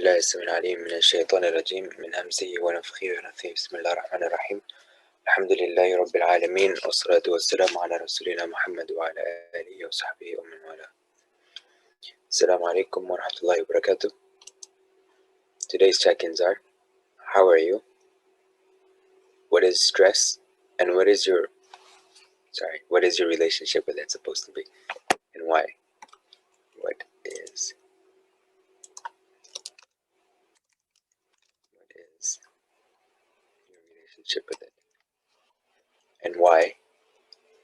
بالله السميع العليم من الشيطان الرجيم من همزه ونفخه ونفثه بسم الله الرحمن الرحيم الحمد لله رب العالمين والصلاة والسلام على رسولنا محمد وعلى آله وصحبه ومن والاه. السلام عليكم ورحمة الله وبركاته. Today's check-ins are: how are you? What is stress? And what is your relationship with it supposed to be? And why? What is your relationship with it? And why?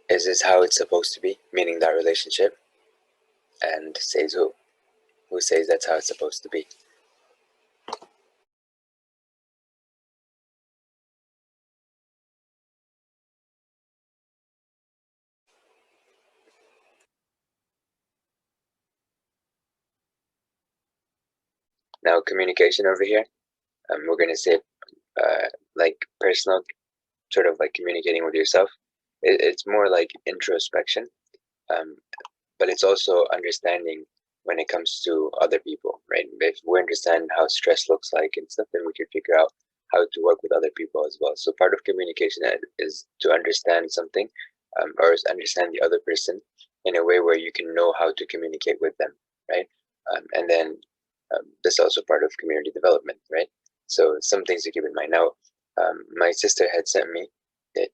Is this how it's supposed to be? Meaning that relationship? And says who? Who says that's how it's supposed to be? Now, communication over here, we're going to say like personal, sort of like communicating with yourself. It's more like introspection, but it's also understanding when it comes to other people, right? If we understand how stress looks like and stuff, then we can figure out how to work with other people as well. So part of communication is to understand something, or understand the other person in a way where you can know how to communicate with them, right? And then this is also part of community development, right? So some things to keep in mind. Now, my sister had sent me an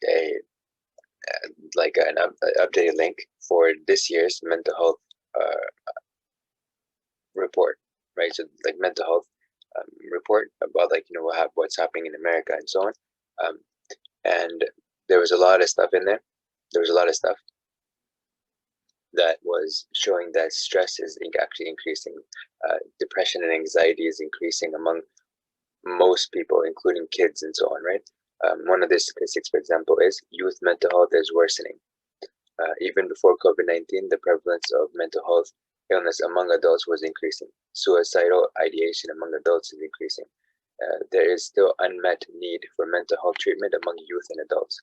updated link for this year's mental health report, right? So like mental health report about what's happening in America and so on. And there was a lot of stuff in there. There was a lot of stuff that was showing that stress is actually increasing. Depression and anxiety is increasing among most people, including kids and so on, right? One of the statistics, for example, is youth mental health is worsening. Even before COVID-19, the prevalence of mental health illness among adults was increasing. Suicidal ideation among adults is increasing. There is still unmet need for mental health treatment among youth and adults.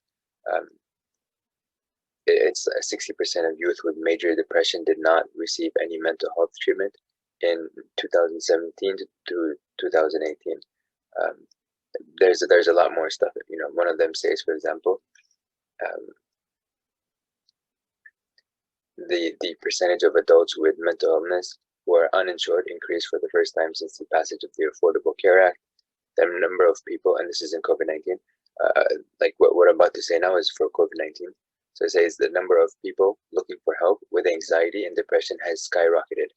It's 60% of youth with major depression did not receive any mental health treatment in 2017 to 2018. There's a lot more stuff. One of them says, for example, the percentage of adults with mental illness who are uninsured increased for the first time since the passage of the Affordable Care Act. The number of people, and this is in COVID-19, like what I'm about to say now is for COVID-19. So it says the number of people looking for help with anxiety and depression has skyrocketed.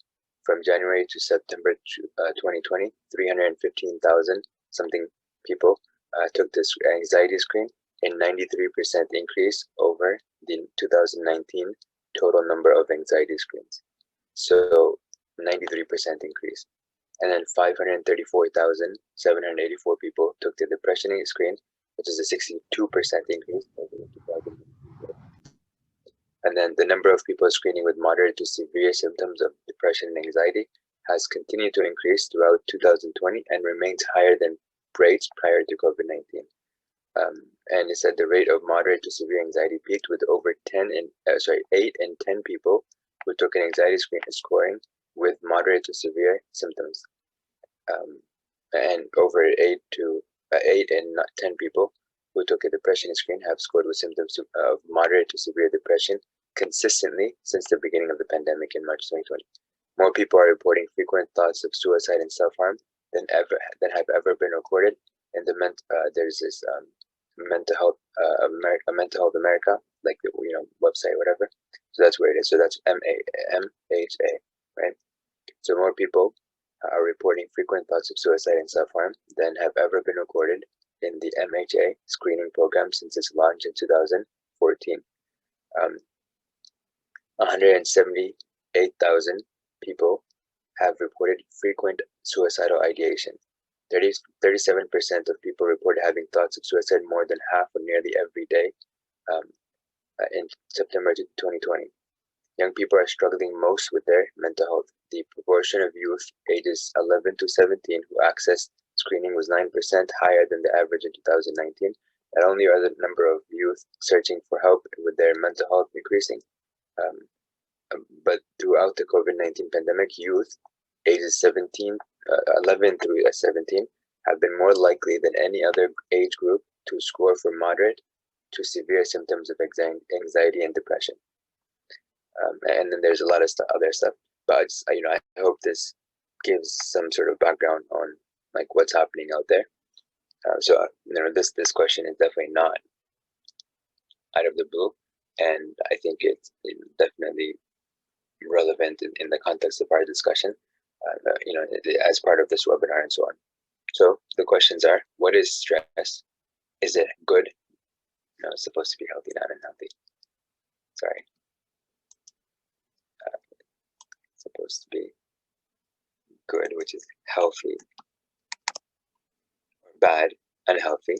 From January to September 2020, 315,000 something people took this anxiety screen, a 93% increase over the 2019 total number of anxiety screens. So 93% increase. And then 534,784 people took the depression screen, which is a 62% increase over the 2019. And then the number of people screening with moderate to severe symptoms of depression and anxiety has continued to increase throughout 2020 and remains higher than rates prior to COVID-19. And it said the rate of moderate to severe anxiety peaked with over 8 in 10 people who took an anxiety screen scoring with moderate to severe symptoms. And over 8 in 10 people who took a depression screen have scored with symptoms of moderate to severe depression consistently since the beginning of the pandemic in March 2020. More people are reporting frequent thoughts of suicide and self-harm than have ever been recorded. And there's this mental health America, like the website, whatever. So that's where it is. So that's MHA, right? So more people are reporting frequent thoughts of suicide and self-harm than have ever been recorded in the MHA screening program since its launch in 2014. 178,000 people have reported frequent suicidal ideation. 37% of people report having thoughts of suicide more than half or nearly every day in September 2020. Young people are struggling most with their mental health. The proportion of youth ages 11 to 17 who accessed screening was 9% higher than the average in 2019. Not only are the number of youth searching for help with their mental health increasing, but throughout the COVID-19 pandemic, youth ages 17 11 through 17 have been more likely than any other age group to score for moderate to severe symptoms of anxiety and depression. And then there's a lot of other stuff, but I hope this gives some sort of background on like what's happening out there. So this question is definitely not out of the blue, and I think it's definitely relevant in the context of our discussion, as part of this webinar and so on. So the questions are: what is stress? Is it good? No, it's supposed to be healthy, not unhealthy. Sorry. It's supposed to be good, which is healthy. Bad, unhealthy.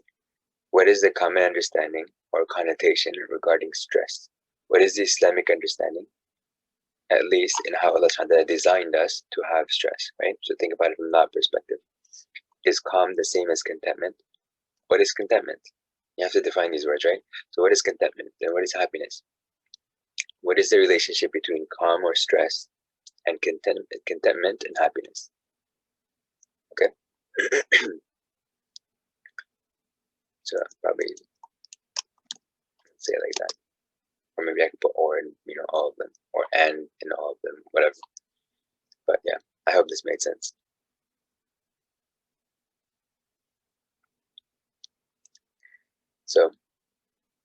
What is the common understanding or connotation regarding stress? What is the Islamic understanding, at least in how Allah SWT designed us to have stress, right? So think about it from that perspective. Is calm the same as contentment? What is contentment? You have to define these words, right? So what is contentment? And what is happiness? What is the relationship between calm or stress and contentment and happiness? Okay. So probably say it like that, or maybe I could put or in all of them, or and in all of them, whatever. But yeah, I hope this made sense. So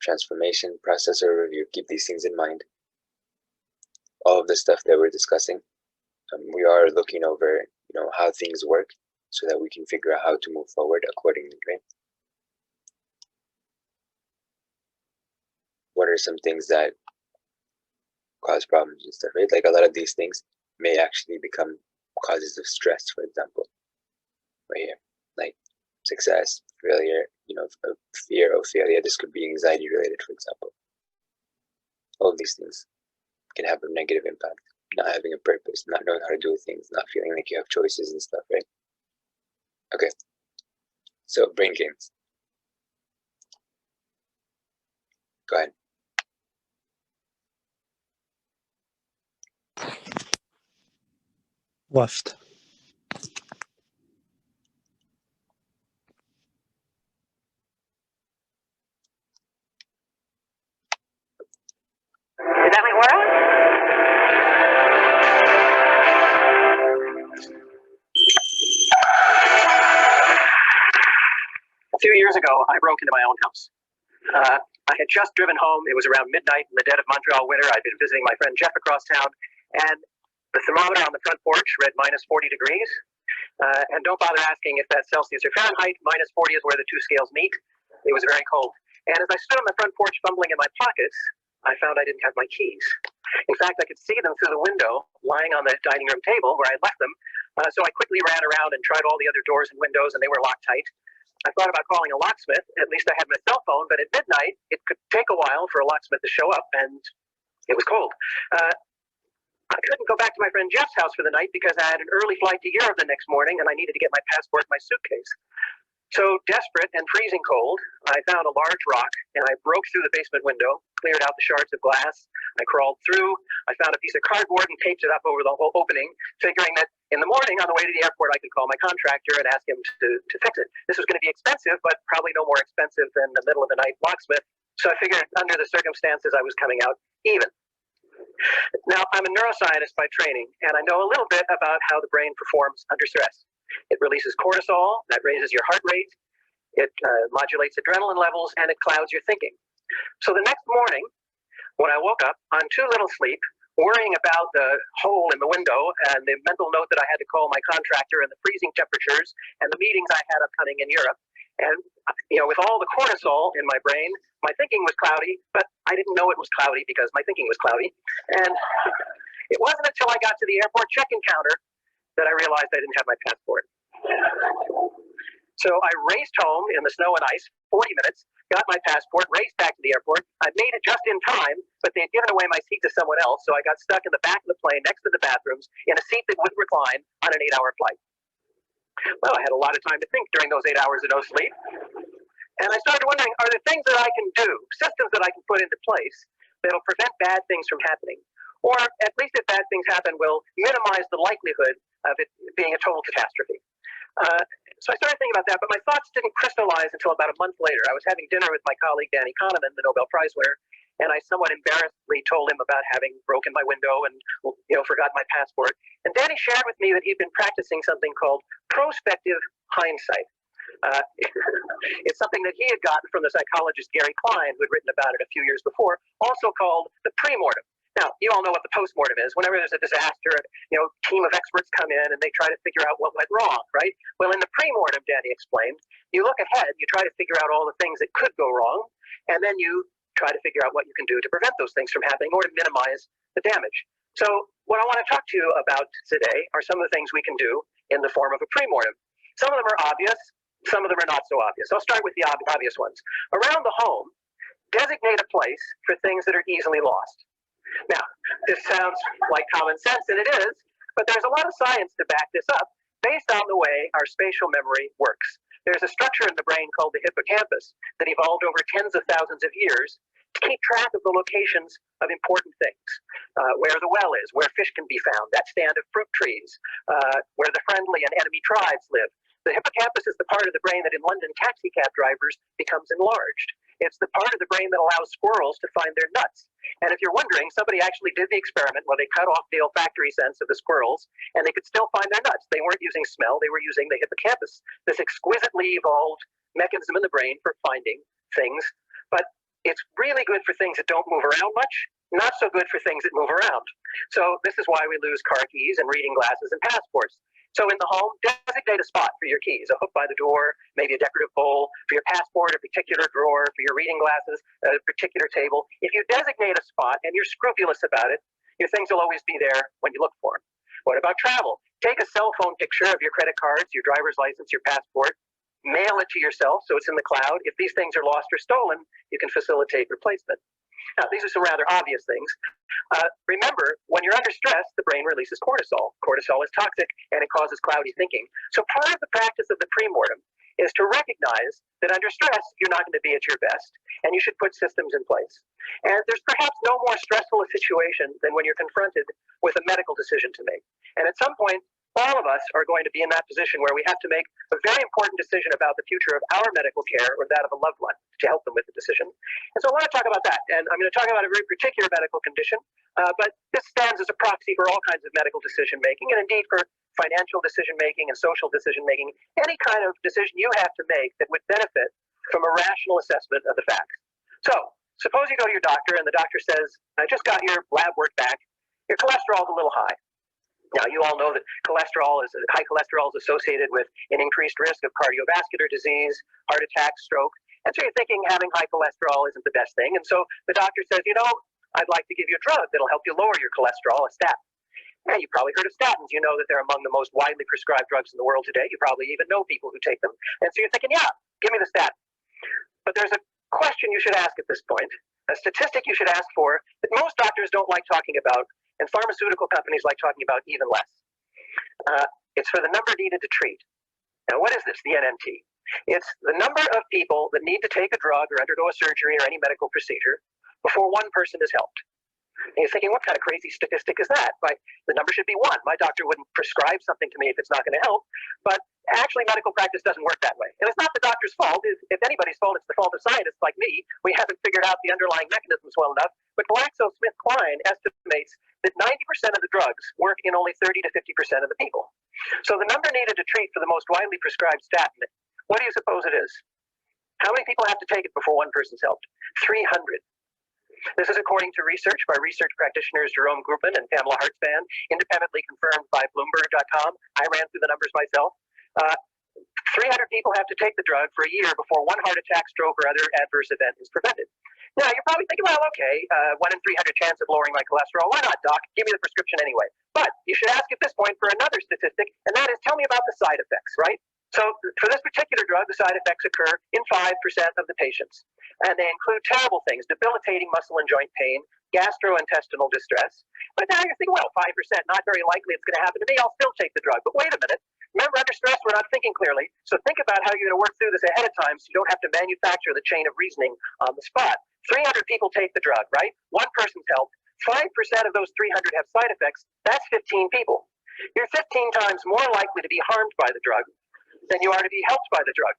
transformation, process, or review. Keep these things in mind. All of the stuff that we're discussing, we are looking over, how things work, so that we can figure out how to move forward accordingly, right? What are some things that cause problems and stuff, right? Like a lot of these things may actually become causes of stress, for example, right here, like success, failure, fear of failure. This could be anxiety related, for example. All of these things can have a negative impact. Not having a purpose, not knowing how to do things, not feeling like you have choices and stuff, right? Okay, so brain games. Go ahead. Left. Is that my aura? A few years ago, I broke into my own house. I had just driven home. It was around midnight in the dead of Montreal winter. I'd been visiting my friend Jeff across town, and the thermometer on the front porch read minus 40 degrees. And don't bother asking if that's Celsius or Fahrenheit. Minus 40 is where the two scales meet. It was very cold. And as I stood on the front porch fumbling in my pockets, I found I didn't have my keys. In fact, I could see them through the window lying on the dining room table where I left them. So I quickly ran around and tried all the other doors and windows, and they were locked tight. I thought about calling a locksmith. At least I had my cell phone, but at midnight, it could take a while for a locksmith to show up, and it was cold. I couldn't go back to my friend Jeff's house for the night because I had an early flight to Europe the next morning, and I needed to get my passport and my suitcase. So desperate and freezing cold, I found a large rock, and I broke through the basement window, cleared out the shards of glass. I crawled through. I found a piece of cardboard and taped it up over the whole opening, figuring that in the morning on the way to the airport, I could call my contractor and ask him to fix it. This was going to be expensive, but probably no more expensive than the middle of the night locksmith. So I figured under the circumstances, I was coming out even. Now, I'm a neuroscientist by training, and I know a little bit about how the brain performs under stress. It releases cortisol, that raises your heart rate, it modulates adrenaline levels, and it clouds your thinking. So the next morning, when I woke up on too little sleep, worrying about the hole in the window and the mental note that I had to call my contractor and the freezing temperatures and the meetings I had upcoming in Europe, and with all the cortisol in my brain, my thinking was cloudy, but I didn't know it was cloudy because my thinking was cloudy. And it wasn't until I got to the airport check-in counter that I realized I didn't have my passport. So I raced home in the snow and ice, 40 minutes, got my passport, raced back to the airport. I made it just in time, but they had given away my seat to someone else, so I got stuck in the back of the plane next to the bathrooms in a seat that wouldn't recline on an 8-hour flight. Well, I had a lot of time to think during those 8 hours of no sleep. And I started wondering, are there things that I can do, systems that I can put into place that'll prevent bad things from happening? Or at least if bad things happen, will minimize the likelihood of it being a total catastrophe. So I started thinking about that, but my thoughts didn't crystallize until about a month later. I was having dinner with my colleague Danny Kahneman, the Nobel Prize winner, and I somewhat embarrassedly told him about having broken my window and forgot my passport. And Danny shared with me that he'd been practicing something called prospective hindsight. It's something that he had gotten from the psychologist Gary Klein, who had written about it a few years before, also called the pre-mortem. Now, you all know what the post-mortem is. Whenever there's a disaster, a team of experts come in and they try to figure out what went wrong, right? Well, in the pre-mortem, Danny explained, you look ahead, you try to figure out all the things that could go wrong, and then you try to figure out what you can do to prevent those things from happening or to minimize the damage. So what I want to talk to you about today are some of the things we can do in the form of a pre-mortem. Some of them are obvious, some of them are not so obvious. I'll start with the obvious ones. Around the home, designate a place for things that are easily lost. Now, this sounds like common sense, and it is, but there's a lot of science to back this up based on the way our spatial memory works. There's a structure in the brain called the hippocampus that evolved over tens of thousands of years to keep track of the locations of important things, where the well is, where fish can be found, that stand of fruit trees, where the friendly and enemy tribes live. The hippocampus is the part of the brain that in London taxi cab drivers becomes enlarged. It's the part of the brain that allows squirrels to find their nuts. And if you're wondering, somebody actually did the experiment where they cut off the olfactory sense of the squirrels and they could still find their nuts. They weren't using smell, they were using the hippocampus, this exquisitely evolved mechanism in the brain for finding things. But it's really good for things that don't move around much, not so good for things that move around. So this is why we lose car keys and reading glasses and passports. So in the home, designate a spot for your keys, a hook by the door, maybe a decorative bowl, for your passport, a particular drawer, for your reading glasses, a particular table. If you designate a spot and you're scrupulous about it, your things will always be there when you look for them. What about travel? Take a cell phone picture of your credit cards, your driver's license, your passport, mail it to yourself so it's in the cloud. If these things are lost or stolen, you can facilitate replacement. Now, these are some rather obvious things. Remember, when you're under stress, the brain releases cortisol. Cortisol is toxic, and it causes cloudy thinking. So part of the practice of the pre-mortem is to recognize that under stress, you're not going to be at your best, and you should put systems in place. And there's perhaps no more stressful a situation than when you're confronted with a medical decision to make. And at some point, all of us are going to be in that position where we have to make a very important decision about the future of our medical care or that of a loved one to help them with the decision. And so I want to talk about that. And I'm going to talk about a very particular medical condition, but this stands as a proxy for all kinds of medical decision making, and indeed for financial decision making and social decision making, any kind of decision you have to make that would benefit from a rational assessment of the facts. So suppose you go to your doctor and the doctor says, I just got your lab work back. Your cholesterol's a little high. Now, you all know that high cholesterol is associated with an increased risk of cardiovascular disease, heart attack, stroke. And so you're thinking having high cholesterol isn't the best thing. And so the doctor says, I'd like to give you a drug that'll help you lower your cholesterol, a statin. Now, you've probably heard of statins. You know that they're among the most widely prescribed drugs in the world today. You probably even know people who take them. And so you're thinking, yeah, give me the statin. But there's a question you should ask at this point, a statistic you should ask for that most doctors don't like talking about, and pharmaceutical companies like talking about even less. It's for the number needed to treat. Now, what is this, the NNT? It's the number of people that need to take a drug or undergo a surgery or any medical procedure before one person is helped. And you're thinking, what kind of crazy statistic is that? The number should be one. My doctor wouldn't prescribe something to me if it's not going to help. But actually, medical practice doesn't work that way. And it's not the doctor's fault. If anybody's fault, it's the fault of scientists like me. We haven't figured out the underlying mechanisms well enough. But GlaxoSmithKline estimates that 90% of the drugs work in only 30 to 50% of the people. So the number needed to treat for the most widely prescribed statin, what do you suppose it is? How many people have to take it before one person's helped? 300. This is according to research by research practitioners Jerome Groopman and Pamela Hartzband, independently confirmed by Bloomberg.com. I ran through the numbers myself. 300 people have to take the drug for a year before one heart attack, stroke, or other adverse event is prevented. Now, you're probably thinking, well, okay, 1 in 300 chance of lowering my cholesterol. Why not, doc? Give me the prescription anyway. But you should ask at this point for another statistic, and that is, tell me about the side effects, right? So for this particular drug, the side effects occur in 5% of the patients. And they include terrible things, debilitating muscle and joint pain, gastrointestinal distress. But now you're thinking, well, 5%, not very likely it's going to happen to me. I'll still take the drug. But wait a minute. Remember, under stress, we're not thinking clearly. So think about how you're going to work through this ahead of time so you don't have to manufacture the chain of reasoning on the spot. 300 people take the drug, right? One person's helped. 5% of those 300 have side effects. That's 15 people. You're 15 times more likely to be harmed by the drug than you are to be helped by the drug.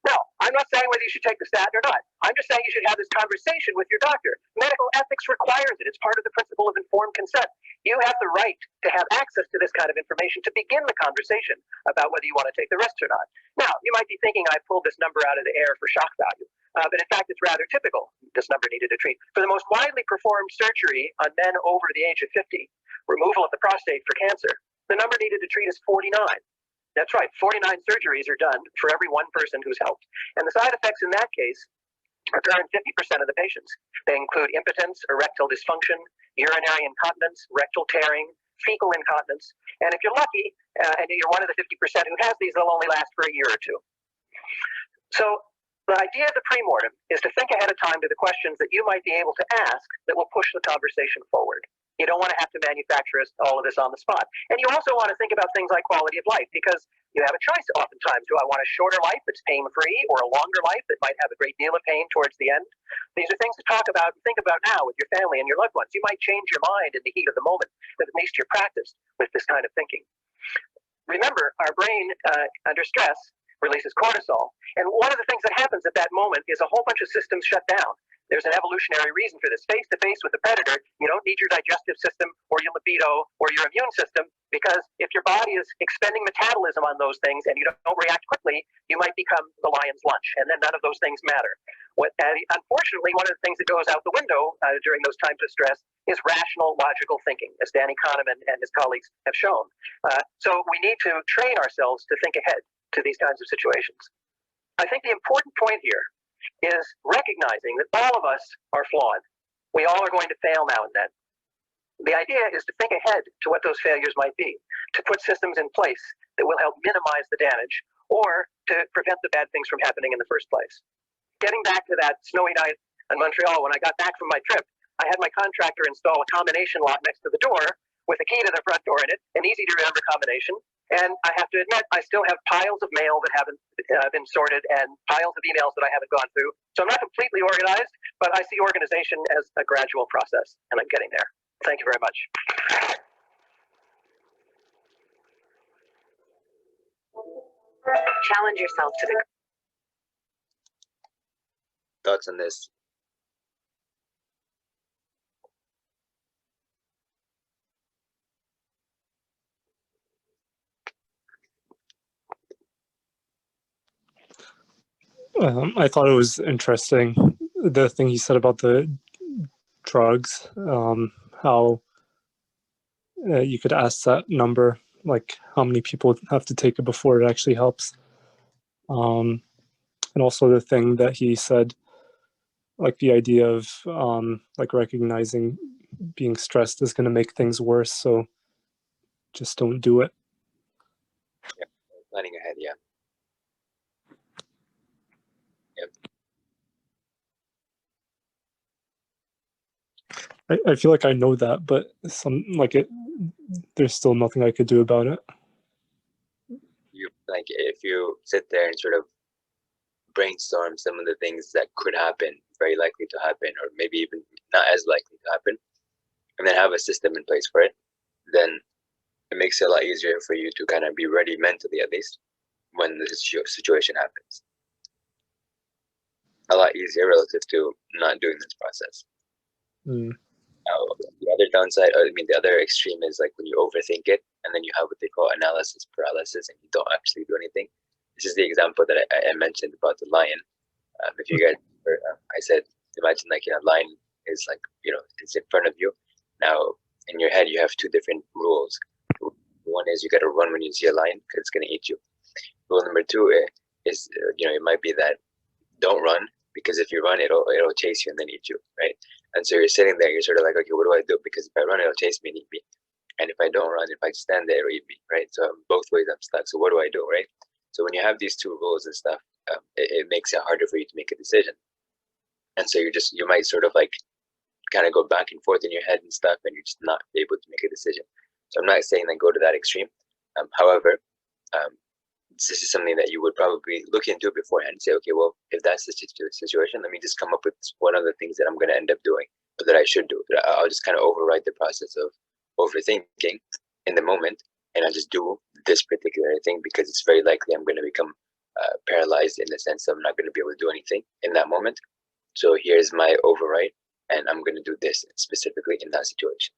Now, I'm not saying whether you should take the statin or not. I'm just saying you should have this conversation with your doctor. Medical ethics requires it. It's part of the principle of informed consent. You have the right to have access to this kind of information to begin the conversation about whether you want to take the rest or not. Now, you might be thinking I pulled this number out of the air for shock value, but in fact, it's rather typical, this number needed to treat. For the most widely performed surgery on men over the age of 50, removal of the prostate for cancer, the number needed to treat is 49. That's right, 49 surgeries are done for every one person who's helped. And the side effects in that case occur in 50% of the patients. They include impotence, erectile dysfunction, urinary incontinence, rectal tearing, fecal incontinence. And if you're lucky, and you're one of the 50% who has these, they'll only last for a year or two. So the idea of the pre-mortem is to think ahead of time to the questions that you might be able to ask that will push the conversation forward. You don't want to have to manufacture all of this on the spot. And you also want to think about things like quality of life, because you have a choice oftentimes. Do I want a shorter life that's pain-free, or a longer life that might have a great deal of pain towards the end? These are things to talk about and think about now with your family and your loved ones. You might change your mind in the heat of the moment, but at least you're practiced with this kind of thinking. Remember, our brain under stress releases cortisol. And one of the things that happens at that moment is a whole bunch of systems shut down. There's an evolutionary reason for this. Face to face with the predator, you don't need your digestive system or your libido or your immune system, because if your body is expending metabolism on those things and you don't react quickly, you might become the lion's lunch, and then none of those things matter. Unfortunately, one of the things that goes out the window during those times of stress is rational, logical thinking, as Danny Kahneman and his colleagues have shown. So we need to train ourselves to think ahead to these kinds of situations. I think the important point here is recognizing that all of us are flawed. We all are going to fail now and then. The idea is to think ahead to what those failures might be, to put systems in place that will help minimize the damage or to prevent the bad things from happening in the first place. Getting back to that snowy night in Montreal, when I got back from my trip, I had my contractor install a combination lock next to the door with a key to the front door in it, an easy to remember combination. And I have to admit, I still have piles of mail that haven't been sorted and piles of emails that I haven't gone through. So I'm not completely organized, but I see organization as a gradual process, and I'm getting there. Thank you very much. Challenge yourself to the... Thoughts on this? I thought it was interesting, the thing he said about the drugs, how you could ask that number, like how many people have to take it before it actually helps. And also the thing that he said, like the idea of like recognizing being stressed is going to make things worse, so just don't do it. Yeah, planning ahead, yeah. I feel like I know that, but there's still nothing I could do about it. Like if you sit there and sort of brainstorm some of the things that could happen, very likely to happen, or maybe even not as likely to happen, and then have a system in place for it, then it makes it a lot easier for you to kind of be ready mentally, at least, when the situation happens. A lot easier relative to not doing this process. Now, the other downside, the other extreme is like when you overthink it, and then you have what they call analysis paralysis, and you don't actually do anything. This is the example that I mentioned about the lion. If you guys, I said, imagine like a lion is like, it's in front of you. Now, in your head, you have two different rules. One is you got to run when you see a lion because it's going to eat you. Rule number two is, it might be that don't run, because if you run, it'll chase you and then eat you, right? And so you're sitting there, you're sort of like, okay, what do I do? Because if I run, it'll chase me and eat me. And if I don't run, if I just stand there, it'll eat me, right? So both ways I'm stuck. So what do I do, right? So when you have these two rules and stuff, it makes it harder for you to make a decision. And so you might sort of like kind of go back and forth in your head and stuff, and you're just not able to make a decision. So I'm not saying that go to that extreme. However, this is something that you would probably look into beforehand and say, okay, well, if that's the situation, let me just come up with one of the things that I'm going to end up doing, or that I should do. I'll just kind of override the process of overthinking in the moment, and I'll just do this particular thing because it's very likely I'm going to become paralyzed in the sense that I'm not going to be able to do anything in that moment. So here's my override, and I'm going to do this specifically in that situation.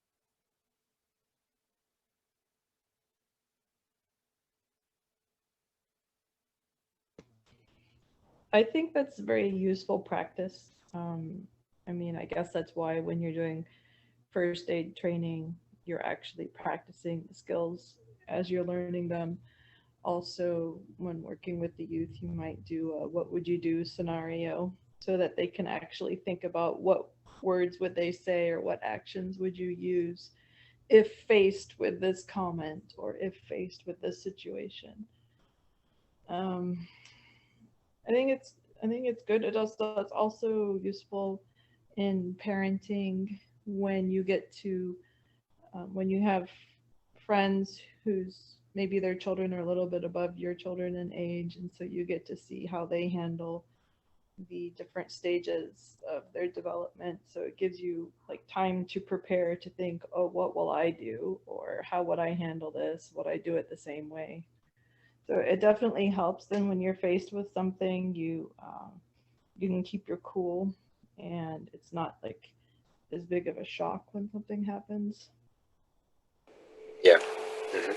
I think that's very useful practice. I mean, I guess that's why when you're doing first aid training, you're actually practicing the skills as you're learning them. Also, when working with the youth, you might do a what would you do scenario so that they can actually think about what words would they say or what actions would you use if faced with this comment or if faced with this situation. Um, I think it's good. It's also useful in parenting when you get to when you have friends whose maybe their children are a little bit above your children in age, and so you get to see how they handle the different stages of their development. So it gives you like time to prepare to think, oh, what will I do, or how would I handle this? Would I do it the same way? So it definitely helps. Then when you're faced with something, you can keep your cool, and it's not like as big of a shock when something happens. Yeah. Hmm.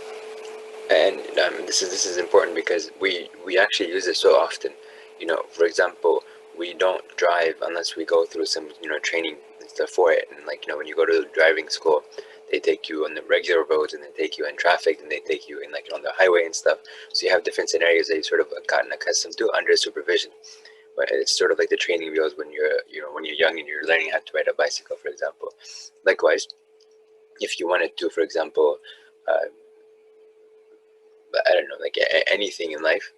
And this is important because we actually use it so often. You know, for example, we don't drive unless we go through some training and stuff for it. And like when you go to driving school, they take you on the regular roads and they take you in traffic and they take you in like on the highway and stuff. So you have different scenarios that you sort of gotten accustomed to under supervision. But it's sort of like the training wheels when you're when you're young and you're learning how to ride a bicycle, for example. Likewise, if you wanted to, for example, uh, I don't know, like anything in life,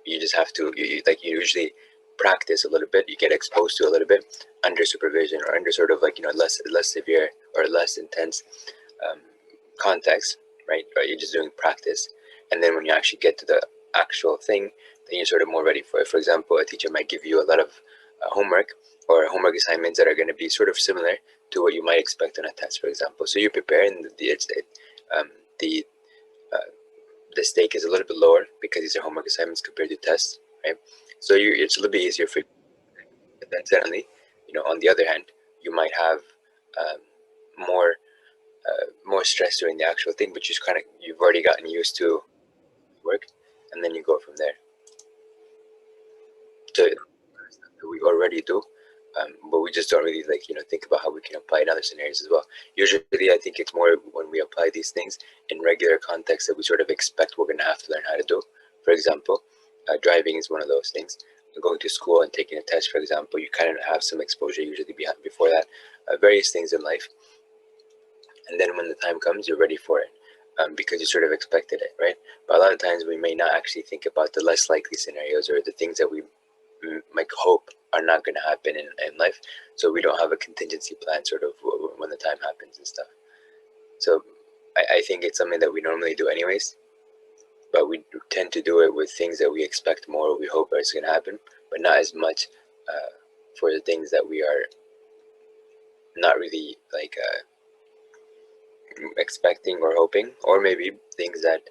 you just have to, like you usually practice a little bit, you get exposed to a little bit under supervision or under sort of like, less severe or less intense um, context, right? Or you're just doing practice. And then when you actually get to the actual thing, then you're sort of more ready for it. For example, a teacher might give you a lot of homework or homework assignments that are going to be sort of similar to what you might expect on a test, for example. So you prepare and the uh, the stake is a little bit lower because these are homework assignments compared to tests, right? So it's a little bit easier for you. But then suddenly, on the other hand, you might have um, more more stress during the actual thing, but you've already gotten used to work, and then you go from there. So we already do, but we just don't really think about how we can apply in other scenarios as well. Usually, I think it's more when we apply these things in regular context that we sort of expect we're going to have to learn how to do. For example, driving is one of those things. Going to school and taking a test, for example, you kind of have some exposure usually before that. Various things in life, and then when the time comes, you're ready for it. Because you sort of expected it, right? But a lot of times we may not actually think about the less likely scenarios or the things that we might hope are not going to happen in life. So we don't have a contingency plan sort of when the time happens and stuff. So I think it's something that we normally do anyways, but we tend to do it with things that we expect more or we hope is going to happen, but not as much for the things that we are not really expecting or hoping, or maybe things that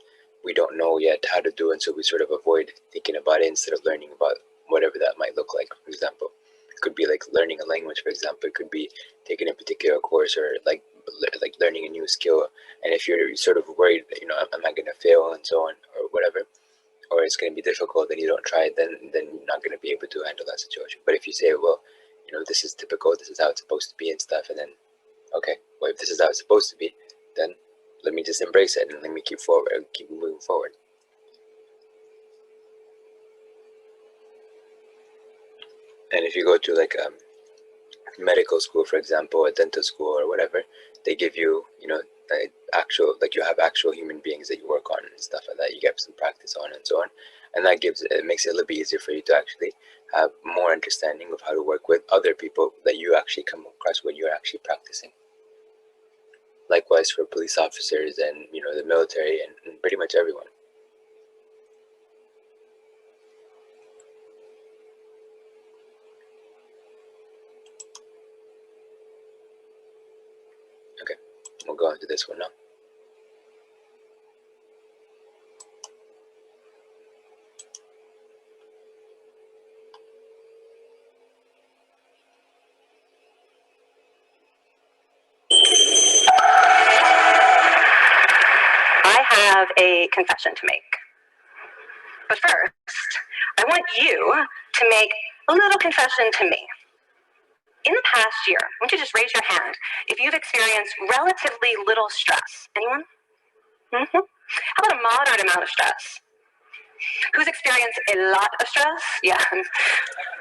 we don't know yet how to do, and so we sort of avoid thinking about it instead of learning about whatever that might look like. For example, it could be like learning a language, for example. It could be taking a particular course or like learning a new skill. And if you're sort of worried that am I going to fail and so on or whatever, or it's going to be difficult, then you don't try it, then you're not going to be able to handle that situation. But if you say, well, this is typical, this is how it's supposed to be and stuff, and then okay, well, if this is how it's supposed to be, then let me just embrace it and let me keep moving forward. And if you go to like medical school, for example, a dental school or whatever, they give you, actual, like you have actual human beings that you work on and stuff like that. You get some practice on and so on. And that makes it a little bit easier for you to actually have more understanding of how to work with other people that you actually come across when you're actually practicing. Likewise for police officers and the military and pretty much everyone. Okay, we'll go into this one now. have a confession to make. But first, I want you to make a little confession to me. In the past year, I want you to just raise your hand if you've experienced relatively little stress. Anyone? How about a moderate amount of stress? Who's experienced a lot of stress? Yeah,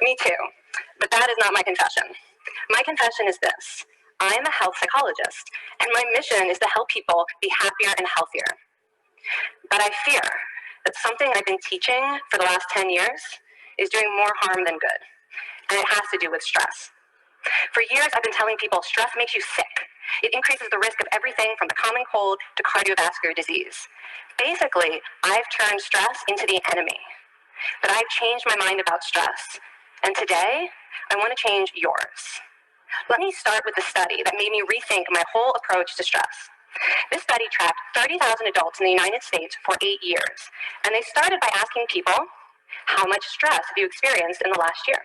me too. But that is not my confession. My confession is this. I am a health psychologist, and my mission is to help people be happier and healthier. But I fear that something I've been teaching for the last 10 years is doing more harm than good, and it has to do with stress. For years, I've been telling people stress makes you sick. It increases the risk of everything from the common cold to cardiovascular disease. Basically, I've turned stress into the enemy. But I've changed my mind about stress, and today, I want to change yours. Let me start with the study that made me rethink my whole approach to stress. This study tracked 30,000 adults in the United States for 8 years, and they started by asking people, how much stress have you experienced in the last year?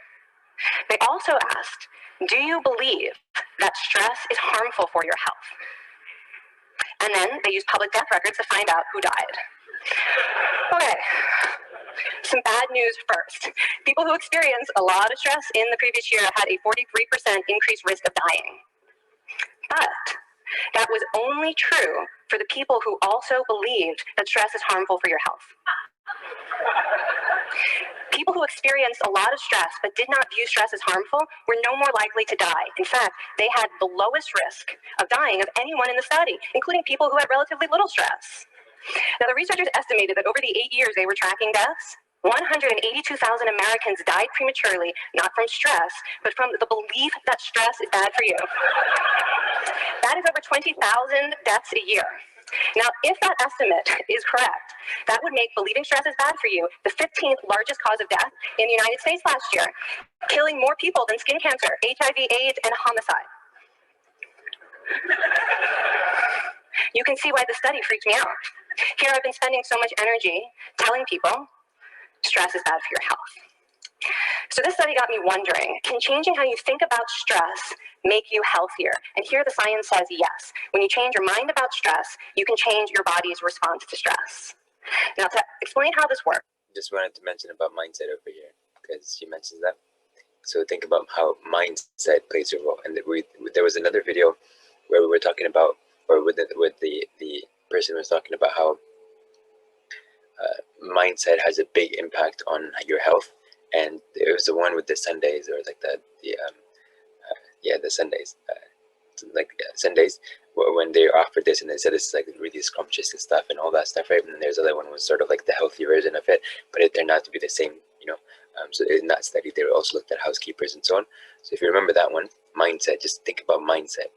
They also asked, do you believe that stress is harmful for your health? And then they used public death records to find out who died. Okay, some bad news first. People who experienced a lot of stress in the previous year had a 43% increased risk of dying. But that was only true for the people who also believed that stress is harmful for your health. People who experienced a lot of stress but did not view stress as harmful were no more likely to die. In fact, they had the lowest risk of dying of anyone in the study, including people who had relatively little stress. Now, the researchers estimated that over the 8 years they were tracking deaths, 182,000 Americans died prematurely, not from stress, but from the belief that stress is bad for you. That is over 20,000 deaths a year. Now, if that estimate is correct, that would make believing stress is bad for you the 15th largest cause of death in the United States last year, killing more people than skin cancer, HIV, AIDS, and homicide. You can see why the study freaked me out. Here I've been spending so much energy telling people stress is bad for your health. So this study got me wondering, can changing how you think about stress make you healthier? And here the science says yes. When you change your mind about stress, you can change your body's response to stress. Now, to explain how this works. Just wanted to mention about mindset over here, because she mentions that. So think about how mindset plays a role. And there was another video where we were talking about, or with the person was talking about how mindset has a big impact on your health. And it was the one with the Sundays, or like the Sundays, Sundays, when they offered this and they said it's like really scrumptious and stuff and all that stuff, right? And then there's the other one was sort of like the healthy version of it, but it turned out to be the same, you know. So in that study, they also looked at housekeepers and so on. So if you remember that one, mindset, just think about mindset.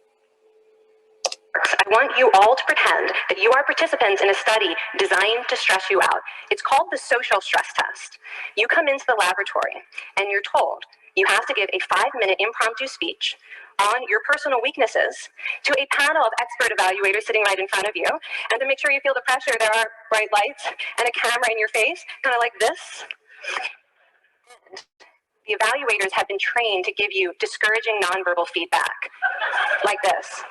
I want you all to pretend that you are participants in a study designed to stress you out. It's called the social stress test. You come into the laboratory and you're told you have to give a 5-minute impromptu speech on your personal weaknesses to a panel of expert evaluators sitting right in front of you. And to make sure you feel the pressure, there are bright lights and a camera in your face, kind of like this. And the evaluators have been trained to give you discouraging nonverbal feedback, like this.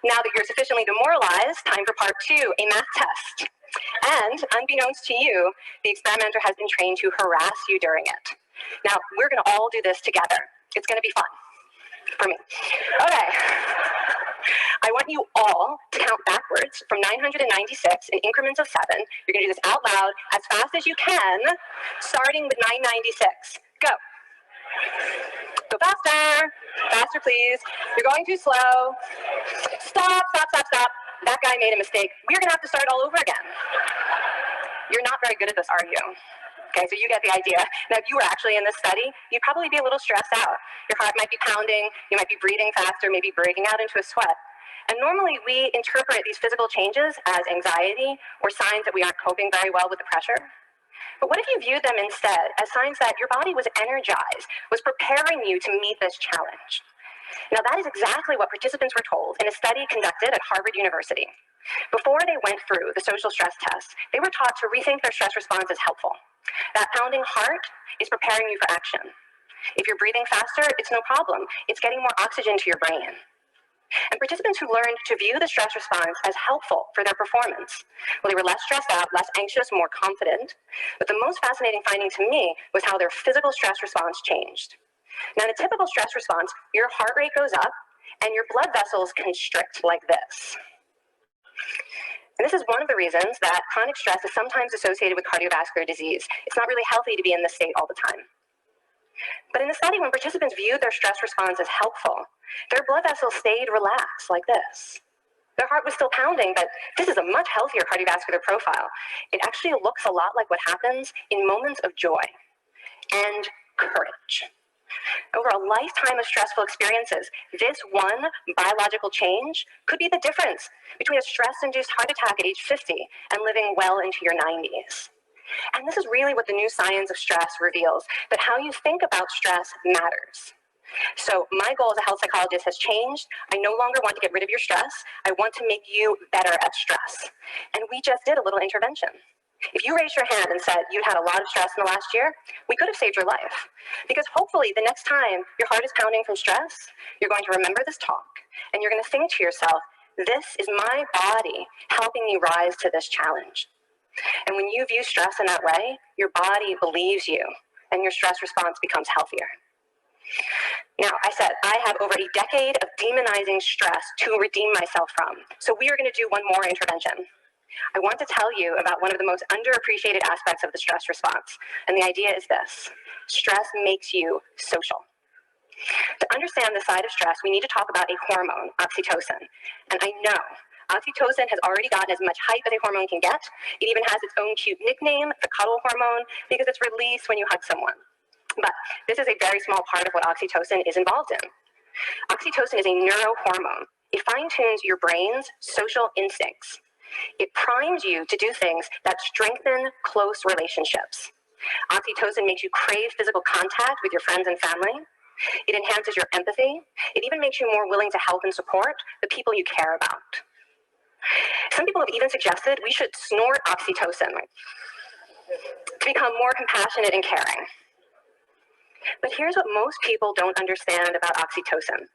Now that you're sufficiently demoralized, time for part 2, a math test. And unbeknownst to you, the experimenter has been trained to harass you during it. Now, we're going to all do this together. It's going to be fun for me. Okay. I want you all to count backwards from 996 in increments of 7. You're going to do this out loud as fast as you can, starting with 996. Go. Go faster. Faster, please. You're going too slow. Stop, stop, stop, stop. That guy made a mistake. We're going to have to start all over again. You're not very good at this, are you? Okay, so you get the idea. Now, if you were actually in this study, you'd probably be a little stressed out. Your heart might be pounding. You might be breathing faster, maybe breaking out into a sweat. And normally, we interpret these physical changes as anxiety or signs that we aren't coping very well with the pressure. But what if you viewed them instead as signs that your body was energized, was preparing you to meet this challenge? Now, that is exactly what participants were told in a study conducted at Harvard University. Before they went through the social stress test, they were taught to rethink their stress response as helpful. That pounding heart is preparing you for action. If you're breathing faster, it's no problem. It's getting more oxygen to your brain. And participants who learned to view the stress response as helpful for their performance, well, they were less stressed out, less anxious, more confident. But the most fascinating finding to me was how their physical stress response changed. Now, in a typical stress response, your heart rate goes up and your blood vessels constrict like this. And this is one of the reasons that chronic stress is sometimes associated with cardiovascular disease. It's not really healthy to be in this state all the time. But in the study, when participants viewed their stress response as helpful, their blood vessels stayed relaxed like this. Their heart was still pounding, but this is a much healthier cardiovascular profile. It actually looks a lot like what happens in moments of joy and courage. Over a lifetime of stressful experiences, this one biological change could be the difference between a stress-induced heart attack at age 50 and living well into your 90s. And this is really what the new science of stress reveals, that how you think about stress matters. So my goal as a health psychologist has changed. I no longer want to get rid of your stress. I want to make you better at stress. And we just did a little intervention. If you raised your hand and said you'd had a lot of stress in the last year, we could have saved your life. Because hopefully the next time your heart is pounding from stress, you're going to remember this talk and you're going to think to yourself, this is my body helping me rise to this challenge. And when you view stress in that way, your body believes you and your stress response becomes healthier. Now, I said I have over a decade of demonizing stress to redeem myself from. So we are going to do one more intervention. I want to tell you about one of the most underappreciated aspects of the stress response. And the idea is this: stress makes you social. To understand the side of stress, we need to talk about a hormone, oxytocin. And I know oxytocin has already gotten as much hype as a hormone can get. It even has its own cute nickname, the cuddle hormone, because it's released when you hug someone. But this is a very small part of what oxytocin is involved in. Oxytocin is a neurohormone. It fine-tunes your brain's social instincts. It primes you to do things that strengthen close relationships. Oxytocin makes you crave physical contact with your friends and family. It enhances your empathy. It even makes you more willing to help and support the people you care about. Some people have even suggested we should snort oxytocin to become more compassionate and caring. But here's what most people don't understand about oxytocin.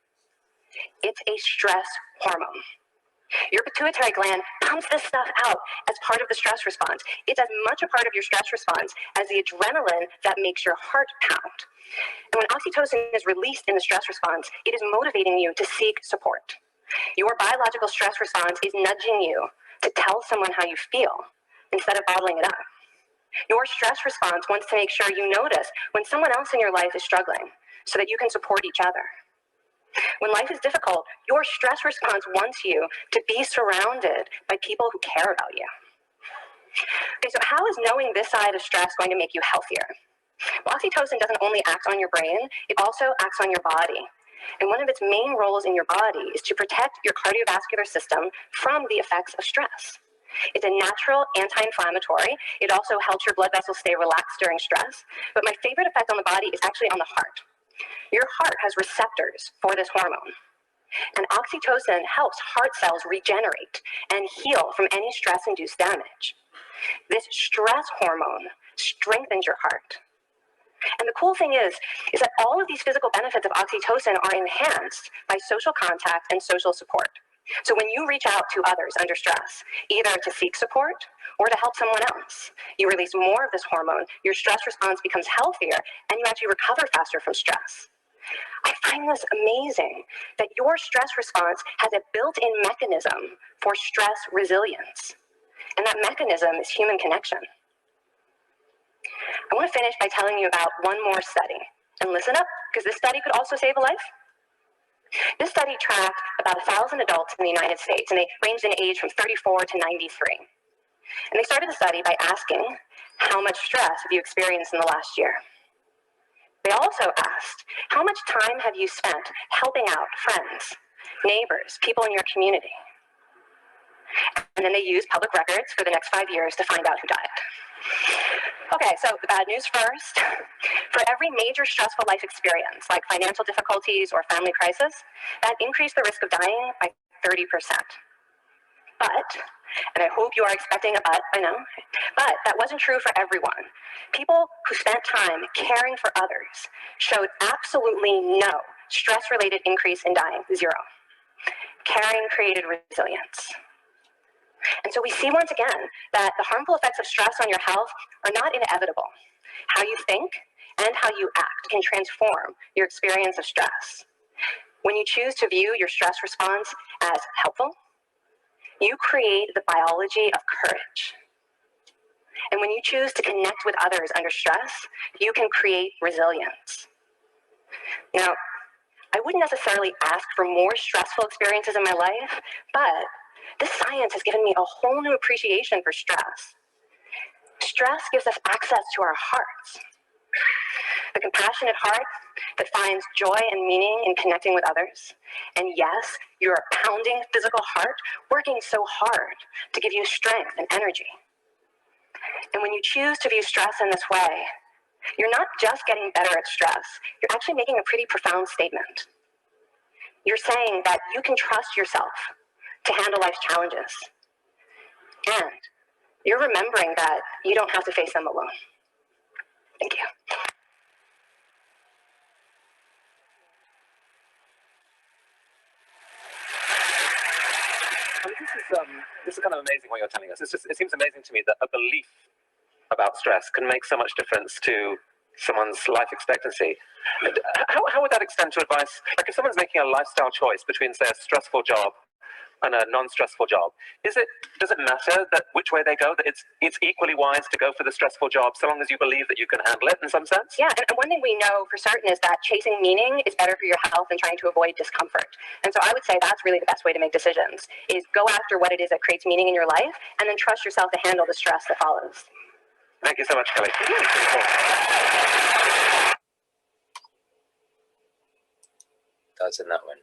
It's a stress hormone. Your pituitary gland pumps this stuff out as part of the stress response. It's as much a part of your stress response as the adrenaline that makes your heart pound. And when oxytocin is released in the stress response, it is motivating you to seek support. Your biological stress response is nudging you to tell someone how you feel instead of bottling it up. Your stress response wants to make sure you notice when someone else in your life is struggling so that you can support each other. When life is difficult, your stress response wants you to be surrounded by people who care about you. Okay, so how is knowing this side of stress going to make you healthier? Well, oxytocin doesn't only act on your brain, it also acts on your body. And one of its main roles in your body is to protect your cardiovascular system from the effects of stress. It's a natural anti-inflammatory. It also helps your blood vessels stay relaxed during stress. But my favorite effect on the body is actually on the heart. Your heart has receptors for this hormone. And oxytocin helps heart cells regenerate and heal from any stress-induced damage. This stress hormone strengthens your heart. And the cool thing is that all of these physical benefits of oxytocin are enhanced by social contact and social support. So when you reach out to others under stress, either to seek support or to help someone else, you release more of this hormone, your stress response becomes healthier, and you actually recover faster from stress. I find this amazing that your stress response has a built-in mechanism for stress resilience. And that mechanism is human connection. I want to finish by telling you about one more study. And listen up, because this study could also save a life. This study tracked about 1,000 adults in the United States, and they ranged in age from 34 to 93. And they started the study by asking, how much stress have you experienced in the last year? They also asked, how much time have you spent helping out friends, neighbors, people in your community? And then they used public records for the next 5 years to find out who died. Okay, so the bad news first. For every major stressful life experience, like financial difficulties or family crisis, that increased the risk of dying by 30%. But, and I hope you are expecting a but, I know, but that wasn't true for everyone. People who spent time caring for others showed absolutely no stress-related increase in dying, 0. Caring created resilience. And so we see once again that the harmful effects of stress on your health are not inevitable. How you think and how you act can transform your experience of stress. When you choose to view your stress response as helpful, you create the biology of courage. And when you choose to connect with others under stress, you can create resilience. Now, I wouldn't necessarily ask for more stressful experiences in my life, but this science has given me a whole new appreciation for stress. Stress gives us access to our hearts. The compassionate heart that finds joy and meaning in connecting with others. And yes, your pounding physical heart working so hard to give you strength and energy. And when you choose to view stress in this way, you're not just getting better at stress, you're actually making a pretty profound statement. You're saying that you can trust yourself to handle life's challenges. And you're remembering that you don't have to face them alone. Thank you. This is kind of amazing what you're telling us. It seems amazing to me that a belief about stress can make so much difference to someone's life expectancy. And how would that extend to advice? Like if someone's making a lifestyle choice between, say, a stressful job and a non-stressful job, does it matter that which way they go, that it's equally wise to go for the stressful job so long as you believe that you can handle it in some sense? Yeah, and one thing we know for certain is that chasing meaning is better for your health than trying to avoid discomfort. And so I would say that's really the best way to make decisions, is go after what it is that creates meaning in your life and then trust yourself to handle the stress that follows. Thank you so much, Kelly. Thoughts on that one?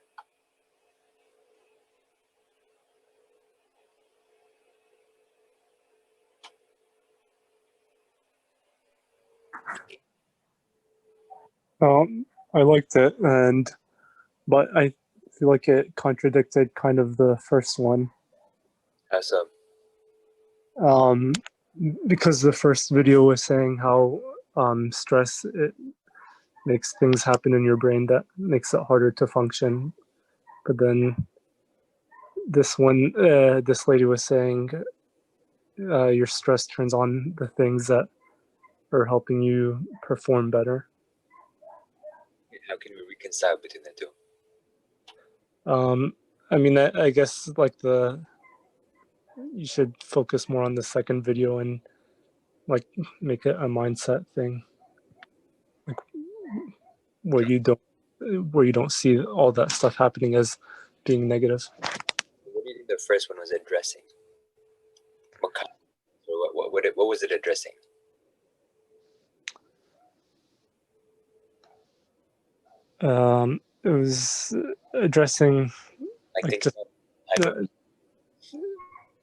I liked it, but I feel like it contradicted kind of the first one. How so? Because the first video was saying how stress, it makes things happen in your brain that makes it harder to function. But then this one, this lady was saying your stress turns on the things that are helping you perform better. How can we reconcile between the two? I mean, I guess like you should focus more on the second video and like make it a mindset thing, like where you don't see all that stuff happening as being negative. What do you think the first one was addressing? What was it addressing? It was addressing like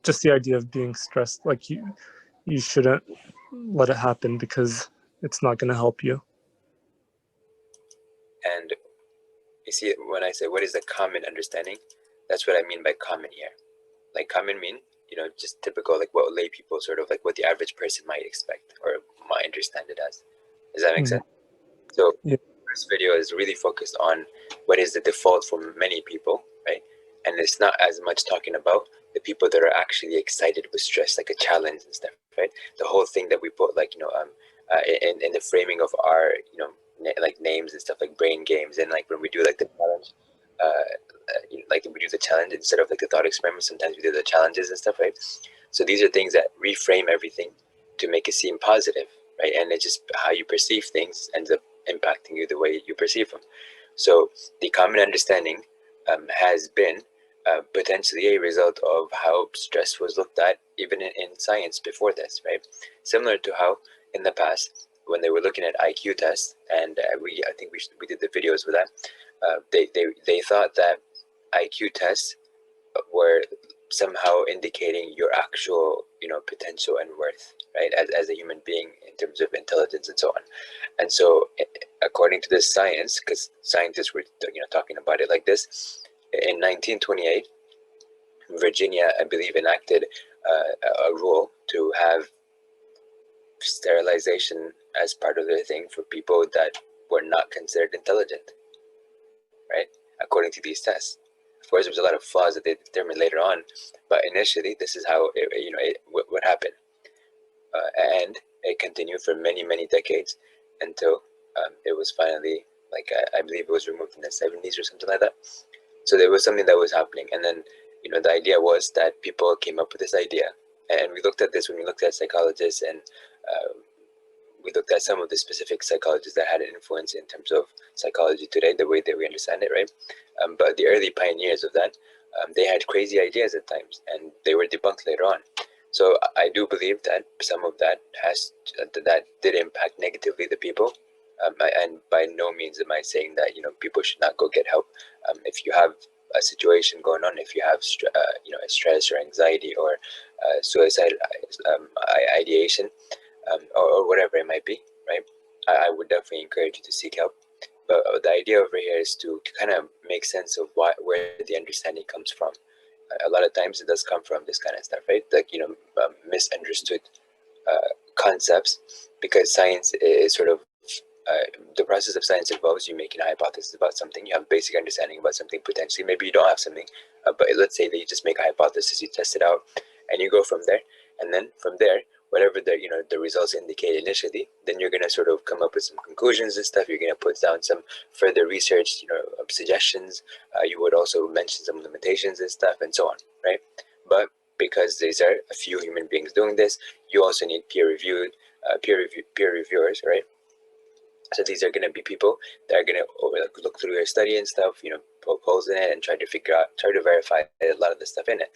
just the idea of being stressed. Like you shouldn't let it happen because it's not going to help you. And you see, when I say what is the common understanding, that's what I mean by common here. Like common mean, just typical, like what lay people sort of like what the average person might expect or might understand it as. Does that make sense? So yeah. This video is really focused on what is the default for many people, right? And it's not as much talking about the people that are actually excited with stress, like a challenge and stuff, right? The whole thing that we put, like, in the framing of our, like names and stuff, like brain games, and like when we do like the challenge, like we do the challenge instead of like the thought experiment, sometimes we do the challenges and stuff, right? So these are things that reframe everything to make it seem positive, right? And it's just how you perceive things ends up impacting you the way you perceive them. So the common understanding has been potentially a result of how stress was looked at even in science before this, right? Similar to how in the past, when they were looking at IQ tests, and I think we did the videos with that, they thought that IQ tests were somehow indicating your actual potential and worth, right, as a human being in terms of intelligence and so on. And so according to this science, because scientists were talking about it like this, in 1928 Virginia, I believe, enacted a rule to have sterilization as part of their thing for people that were not considered intelligent, right? According to these tests. Of course, there was a lot of flaws that they determined later on, but initially, this is how what happened, and it continued for many, many decades until it was finally, like, I believe it was removed in the 70s or something like that. So there was something that was happening, and then the idea was that people came up with this idea, and we looked at this when we looked at psychologists, and we looked at some of the specific psychologists that had an influence in terms of psychology today, the way that we understand it, right? But the early pioneers of that, they had crazy ideas at times, and they were debunked later on. So I do believe that some of that that did impact negatively the people, and by no means am I saying that people should not go get help. If you have a situation going on, if you have stress or anxiety or suicide ideation, or whatever it might be, right? I would definitely encourage you to seek help. But the idea over here is to kind of make sense of where the understanding comes from. A lot of times it does come from this kind of stuff, right? Like misunderstood concepts, because science is sort of the process of science involves you making a hypothesis about something. You have basic understanding about something potentially. Maybe you don't have something, but let's say that you just make a hypothesis, you test it out, and you go from there. And then from there, whatever the results indicate initially, then you're gonna sort of come up with some conclusions and stuff. You're gonna put down some further research, suggestions. You would also mention some limitations and stuff, and so on, right? But because these are a few human beings doing this, you also need peer reviewers, right? So these are going to be people that are going to look through your study and stuff, poke holes in it and try to verify a lot of the stuff in it.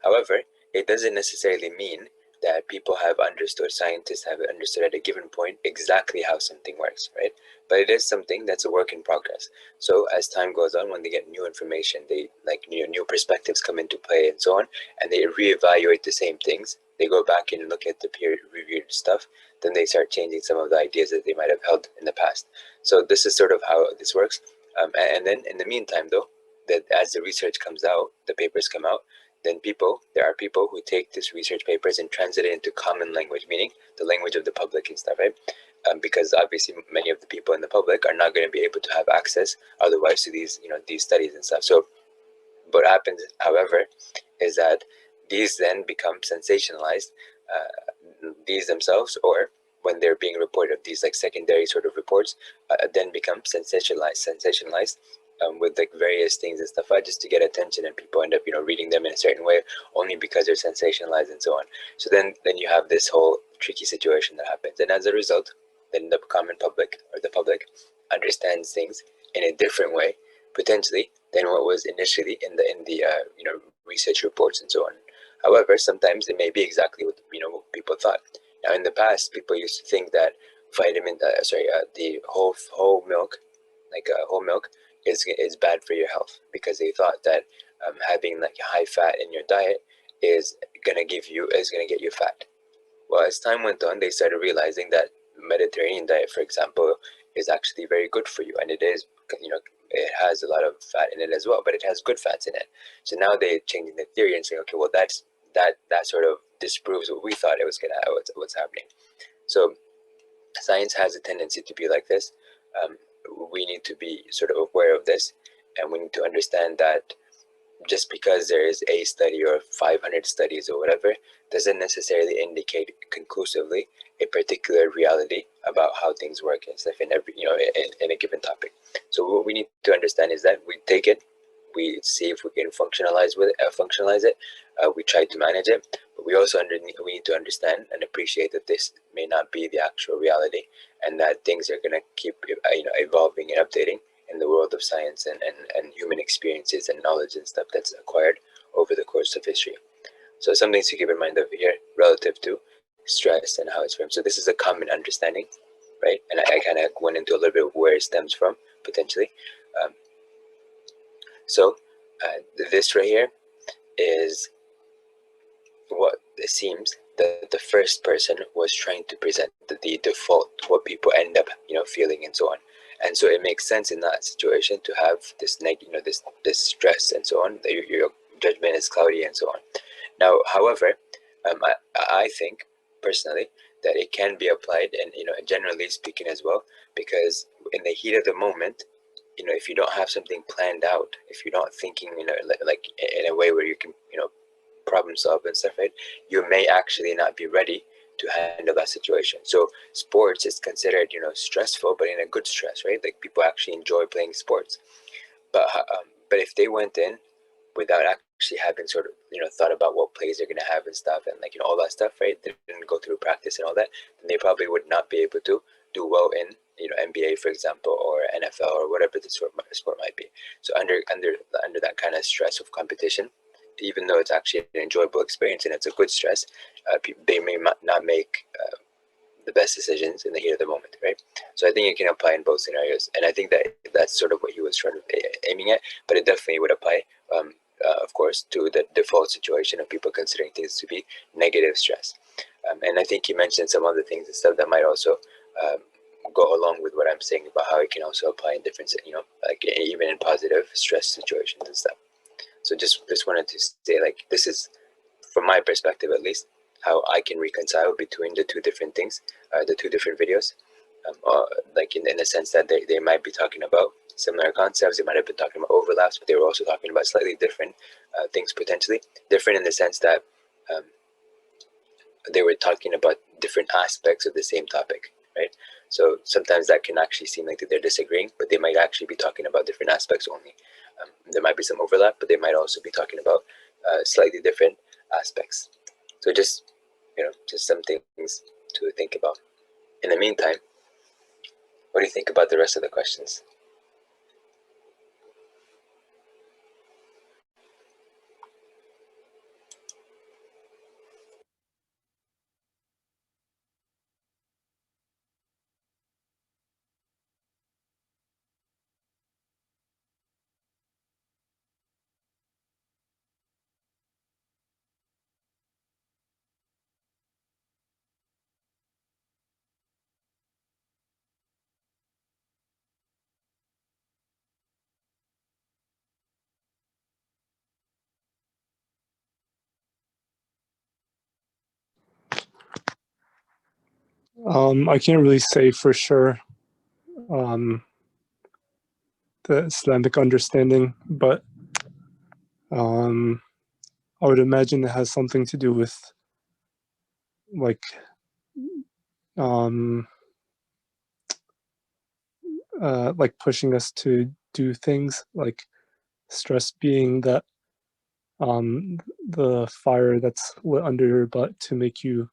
However, it doesn't necessarily mean that people have understood, scientists have understood at a given point exactly how something works, right? But it is something that's a work in progress. So as time goes on, when they get new information, they new perspectives come into play and so on, and they reevaluate the same things. They go back and look at the peer-reviewed stuff, then they start changing some of the ideas that they might have held in the past. So this is sort of how this works. And then in the meantime, though, that as the research comes out, the papers come out, then there are people who take these research papers and translate it into common language, meaning the language of the public and stuff, right? Because obviously many of the people in the public are not going to be able to have access otherwise to these studies and stuff. So what happens, however, is that these then become sensationalized, these themselves, or when they're being reported, these like secondary sort of reports, then become sensationalized with like various things and stuff, just to get attention, and people end up reading them in a certain way only because they're sensationalized and so on. So then you have this whole tricky situation that happens, and as a result, then the common public or the public understands things in a different way potentially than what was initially in the research reports and so on. However, sometimes it may be exactly what what people thought. Now, in the past, people used to think that the whole milk, like whole milk, is bad for your health, because they thought that having like high fat in your diet is gonna get you fat. Well, as time went on, they started realizing that Mediterranean diet, for example, is actually very good for you, and it is it has a lot of fat in it as well, but it has good fats in it. So now they're changing the theory and saying, okay, well that sort of disproves what we thought it was gonna what's happening. So science has a tendency to be like this. We need to be sort of aware of this, and we need to understand that just because there is a study or 500 studies or whatever doesn't necessarily indicate conclusively a particular reality about how things work and stuff in every in a given topic. So what we need to understand is that we take it, we see if we can functionalize it, we try to manage it, but we also we need to understand and appreciate that this may not be the actual reality, and that things are going to keep evolving and updating in the world of science and human experiences and knowledge and stuff that's acquired over the course of history. So some things to keep in mind over here relative to stress and how it's framed. So this is a common understanding, right? And I kind of went into a little bit of where it stems from potentially. So this right here is what it seems that the first person was trying to present, the default, what people end up feeling and so on. And so it makes sense in that situation to have this this stress and so on, that you're judgment is cloudy and so on. Now, however, I think personally that it can be applied, and generally speaking as well, because in the heat of the moment, if you don't have something planned out, if you're not thinking, like in a way where you can, problem solve and stuff, right? You may actually not be ready to handle that situation. So sports is considered, stressful, but in a good stress, right? Like people actually enjoy playing sports. But if they went in without actually having sort of thought about what plays they're gonna have and stuff, and like all that stuff, right? They didn't go through practice and all that, then they probably would not be able to do well in NBA, for example, or NFL, or whatever the sport might be. So under that kind of stress of competition, even though it's actually an enjoyable experience and it's a good stress, they may not make the best decisions in the heat of the moment, right? So I think it can apply in both scenarios, and I think that that's sort of what he was trying to aiming at. But it definitely would apply, of course, to the default situation of people considering things to be negative stress. And I think he mentioned some other things and stuff that might also go along with what I'm saying about how it can also apply in different, like even in positive stress situations and stuff. So just wanted to say, like, this is, from my perspective at least, how I can reconcile between the two different things, the two different videos, like in a sense that they might be talking about similar concepts, they might have been talking about overlaps, but they were also talking about slightly different things, potentially different in the sense that they were talking about different aspects of the same topic, right? So sometimes that can actually seem like they're disagreeing, but they might actually be talking about different aspects only. There might be some overlap, but they might also be talking about slightly different aspects. So just some things to think about. In the meantime, what do you think about the rest of the questions? I can't really say for sure the Islamic understanding, but I would imagine it has something to do with like pushing us to do things, like stress being that the fire that's lit under your butt to make you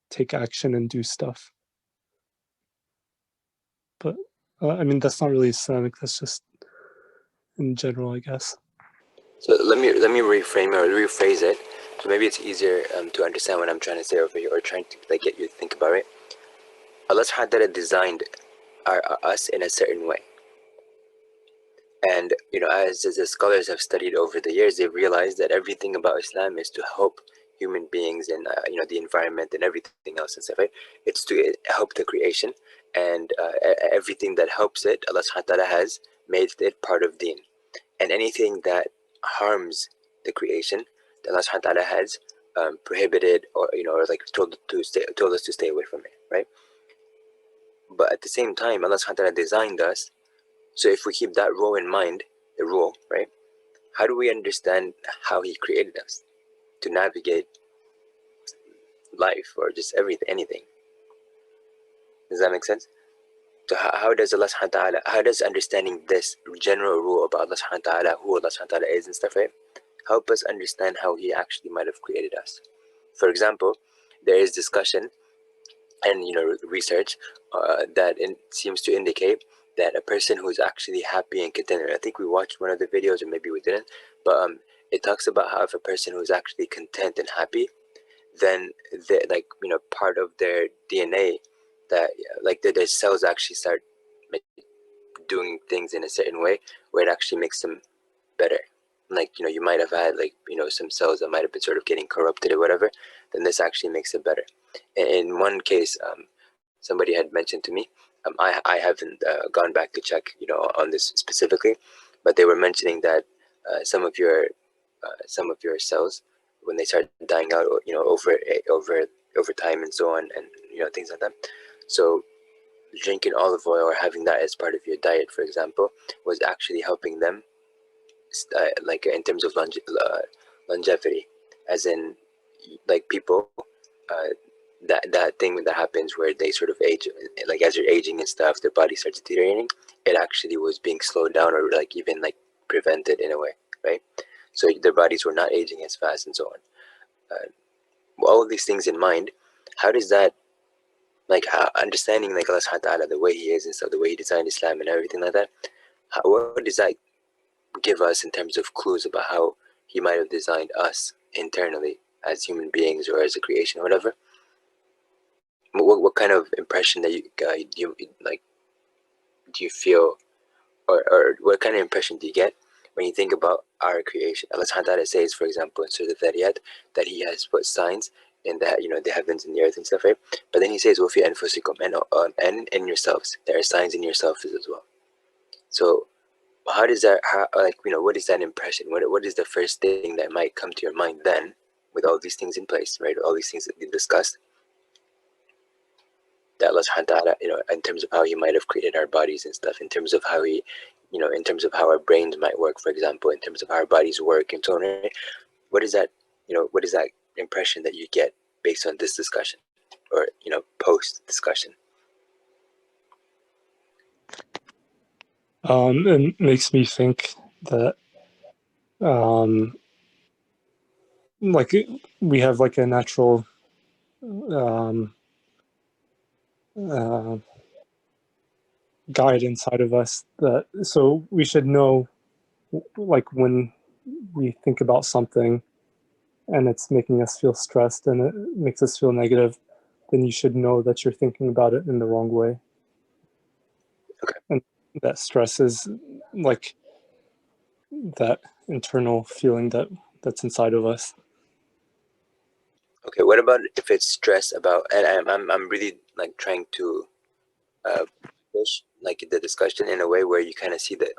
take action and do stuff. But I mean, that's not really Islamic, that's just in general, I guess. So let me reframe it or rephrase it, so maybe it's easier to understand what I'm trying to say over here, or trying to like get you to think about it. Allah subhanahu wa ta'ala designed us in a certain way, and as the scholars have studied over the years, they've realized that everything about Islam is to help human beings and the environment and everything else and stuff, right? It's to help the creation, and everything that helps it, Allah subhanahu wa ta'ala has made it part of deen. And anything that harms the creation, Allah subhanahu wa ta'ala has prohibited, or or like told us to stay away from it, right? But at the same time, Allah subhanahu wa ta'ala designed us, so if we keep that rule in mind, the rule, right? How do we understand how He created us to navigate life, or just anything? Does that make sense? So how does Allah subhanahu wa ta'ala, how does understanding this general rule about Allah subhanahu wa ta'ala, who Allah subhanahu wa ta'ala is and stuff, right, help us understand how He actually might have created us? For example, there is discussion and research that seems to indicate that a person who's actually happy and contented, I think we watched one of the videos, or maybe we didn't, but it talks about how if a person who's actually content and happy, then like part of their DNA, that like their cells actually start doing things in a certain way where it actually makes them better. Like you might have had like some cells that might have been sort of getting corrupted or whatever, then this actually makes it better. In one case, somebody had mentioned to me, I haven't gone back to check on this specifically, but they were mentioning that some of your some of your cells when they start dying out, over time and so on, and things like that. So drinking olive oil or having that as part of your diet, for example, was actually helping them, like in terms of longevity, as in like people, that thing that happens where they sort of age, like as you're aging and stuff, their body starts deteriorating. It actually was being slowed down or like even like prevented in a way, right? So their bodies were not aging as fast and so on. All of these things in mind, how does that, like, how, understanding like Allah subhanahu wa ta'ala, the way he is and stuff, the way he designed Islam and everything like that, what does that give us in terms of clues about how he might have designed us internally as human beings or as a creation or whatever? What kind of impression that you like, do you feel, or what kind of impression do you get when you think about our creation? Allah subhanahu wa ta'ala says, for example, in Surah Al-Dhariyat, that he has put signs in that, the heavens and the earth and stuff, right? But then he says, وَفِي أَنفُسِكُمْ, and in yourselves, there are signs in yourselves as well. So how does that, what is that impression? What is the first thing that might come to your mind then, with all these things in place, right? All these things that we discussed, that Allah subhanahu wa ta'ala, in terms of how he might have created our bodies and stuff, in terms of how he, in terms of how our brains might work, for example, in terms of how our bodies work and so on, right? What is that, what is that impression that you get based on this discussion, or, post discussion? It makes me think that like we have like a natural guide inside of us, that so we should know, like when we think about something and it's making us feel stressed and it makes us feel negative, then you should know that you're thinking about it in the wrong way. Okay. And that stress is like that internal feeling that's inside of us. Okay, what about if it's stress about, and I'm really like trying to push like the discussion in a way where you kind of see the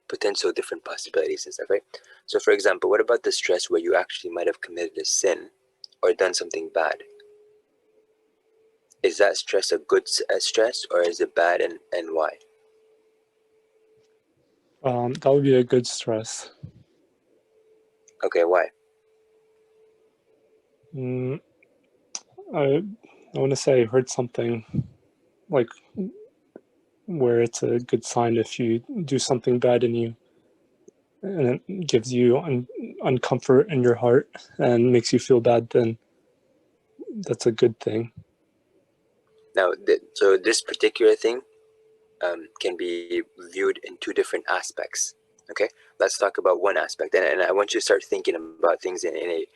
potential different possibilities and stuff, right? So for example, what about the stress where you actually might have committed a sin or done something bad? Is that stress a good stress, or is it bad, and why? That would be a good stress. Okay, why? I want to say I heard something like where it's a good sign if you do something bad and it gives you uncomfort in your heart and makes you feel bad, then that's a good thing. Now, so this particular thing can be viewed in two different aspects. Okay, let's talk about one aspect, and I want you to start thinking about things in a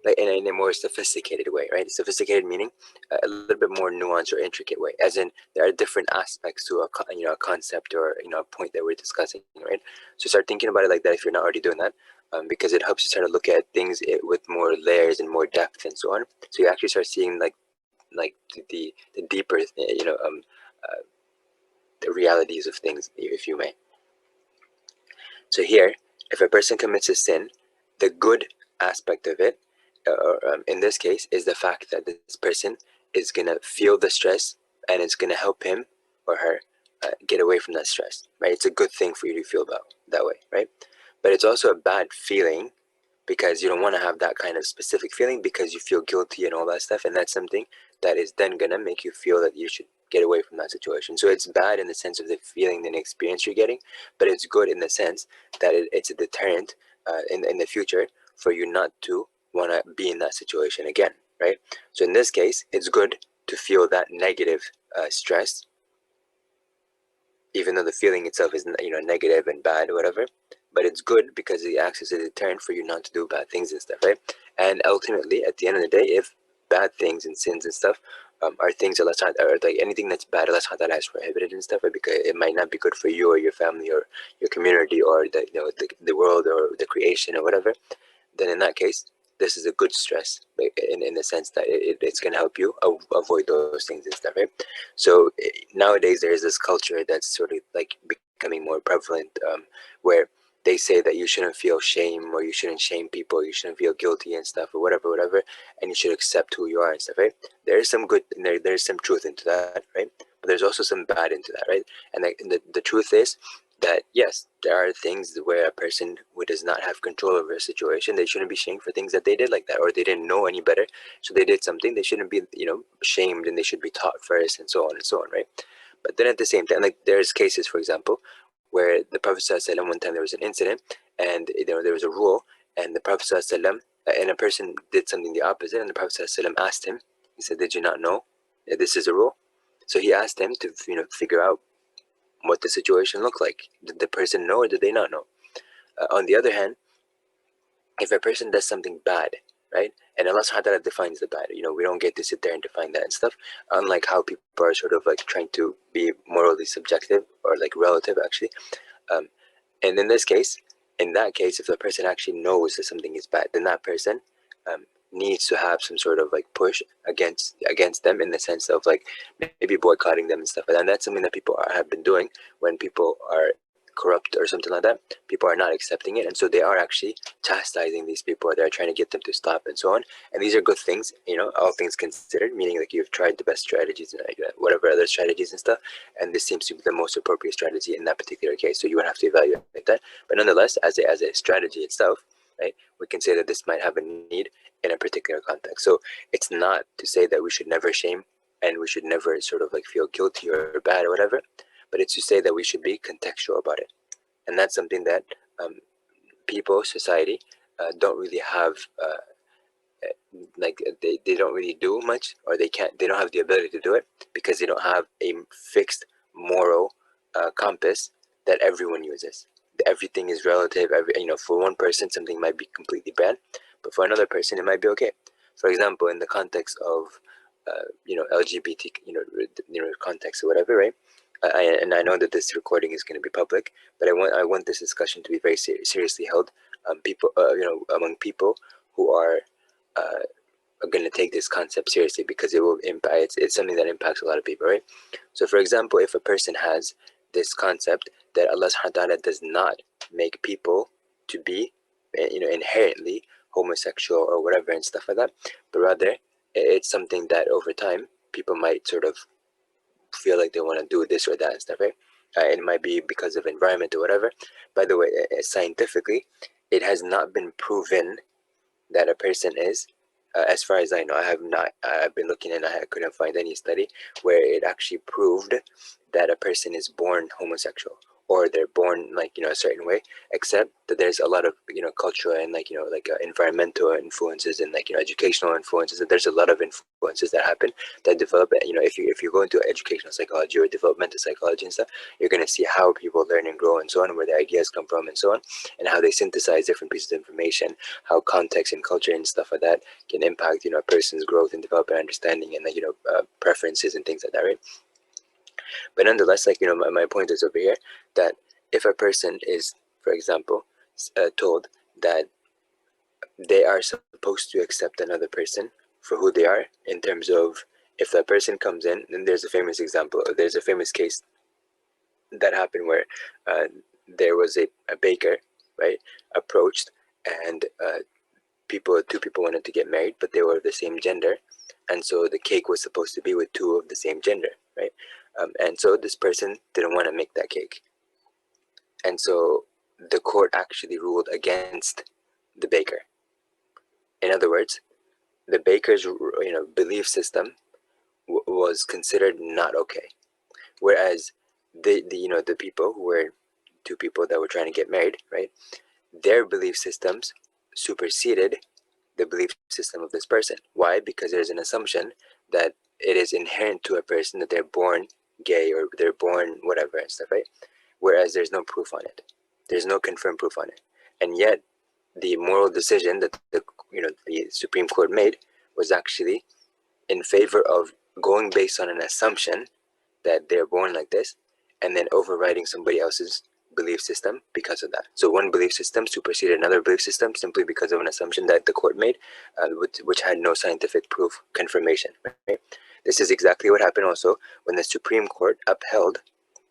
like in a more sophisticated way, right? Sophisticated meaning a little bit more nuanced or intricate way, as in there are different aspects to a concept or a point that we're discussing, right? So start thinking about it like that if you're not already doing that, because it helps you start to look at things with more layers and more depth and so on. So you actually start seeing like the deeper the realities of things, if you may. So here, if a person commits a sin, the good aspect of it, in this case, is the fact that this person is going to feel the stress, and it's going to help him or her get away from that stress, right? It's a good thing for you to feel about that way, right? But it's also a bad feeling, because you don't want to have that kind of specific feeling, because you feel guilty and all that stuff, and that's something that is then going to make you feel that you should get away from that situation. So it's bad in the sense of the feeling and experience you're getting, but it's good in the sense that it's a deterrent in the future for you not to want to be in that situation again, right? So in this case, it's good to feel that negative stress, even though the feeling itself is negative and bad or whatever, but it's good because it acts as a deterrent for you not to do bad things and stuff, right? And ultimately, at the end of the day, if bad things and sins and stuff are things that or like anything that's bad, Allah subhanahu wa ta'ala has prohibited and stuff, right? Because it might not be good for you or your family or your community or the world or the creation or whatever, then in that case, this is a good stress, like, in the sense that it's going to help you avoid those things and stuff, right? So nowadays there is this culture that's sort of like becoming more prevalent, where they say that you shouldn't feel shame, or you shouldn't shame people, you shouldn't feel guilty and stuff, or whatever, and you should accept who you are and stuff, right? There is some good, there's some truth into that, right? But there's also some bad into that, right? And the truth is that, yes, there are things where a person who does not have control over a situation, they shouldn't be shamed for things that they did like that, or they didn't know any better, so they did something. They shouldn't be, shamed, and they should be taught first, and so on and so on, right? But then at the same time, like, there's cases, for example, where the Prophet ﷺ, one time there was an incident, and there was a rule, and the Prophet ﷺ, and a person did something the opposite, and the Prophet ﷺ asked him, he said, did you not know that this is a rule? So he asked him to figure out what the situation looked like. Did the person know, or did they not know? On the other hand, if a person does something bad, right, and Allah subhanahu wa ta'ala defines the bad, we don't get to sit there and define that and stuff, unlike how people are sort of like trying to be morally subjective, or like relative, actually. And in that case, if the person actually knows that something is bad, then that person needs to have some sort of like push against them, in the sense of like maybe boycotting them and stuff like that. And that's something that people have been doing when people are corrupt or something like that. People are not accepting it, and so they are actually chastising these people, or they're trying to get them to stop, and so on. And these are good things, all things considered, meaning like you've tried the best strategies and like whatever other strategies and stuff, and this seems to be the most appropriate strategy in that particular case. So you would have to evaluate that. But nonetheless, as a strategy itself, right, we can say that this might have a need in a particular context. So it's not to say that we should never shame, and we should never sort of like feel guilty or bad or whatever, but it's to say that we should be contextual about it. And that's something that people, society, don't really have, they don't really do much, or they don't have the ability to do it, because they don't have a fixed moral compass that everyone uses. Everything is relative. For one person, something might be completely bad, but for another person, it might be okay. For example, in the context of, LGBT, context or whatever, right? And I know that this recording is going to be public, but I want this discussion to be very seriously held. Among people who are going to take this concept seriously, because it will impact. It's something that impacts a lot of people, right? So, for example, if a person has this concept that Allah subhanahu wa ta'ala does not make people to be, inherently homosexual or whatever and stuff like that, but rather it's something that over time people might sort of feel like they want to do this or that and stuff, right? It might be because of environment or whatever. By the way, scientifically, it has not been proven that a person is, as far as I know, I've been looking and I couldn't find any study where it actually proved that a person is born homosexual, or they're born like, a certain way, except that there's a lot of, cultural and environmental influences, and educational influences. That there's a lot of influences that happen, that develop. If you go into educational psychology or developmental psychology and stuff, you're going to see how people learn and grow and so on, where the ideas come from and so on, and how they synthesize different pieces of information, how context and culture and stuff like that can impact, a person's growth and development, understanding, and preferences and things like that, right? But nonetheless, my point is over here, that if a person is, for example, told that they are supposed to accept another person for who they are, in terms of, if that person comes in, then there's a famous case that happened where there was a baker, right, approached, and two people wanted to get married, but they were of the same gender, and so the cake was supposed to be with two of the same gender, right? And so this person didn't want to make that cake, and so the court actually ruled against the baker. In other words, the baker's belief system was considered not okay, whereas the people who were two people that were trying to get married, right, their belief systems superseded the belief system of this person. Why? Because there's an assumption that it is inherent to a person that they're born gay, or they're born whatever and stuff, right? Whereas there's no proof on it. There's no confirmed proof on it. And yet the moral decision that the Supreme Court made was actually in favor of going based on an assumption that they're born like this, and then overriding somebody else's belief system because of that. So one belief system superseded another belief system simply because of an assumption that the court made, which had no scientific proof confirmation, right? This is exactly what happened also when the Supreme Court upheld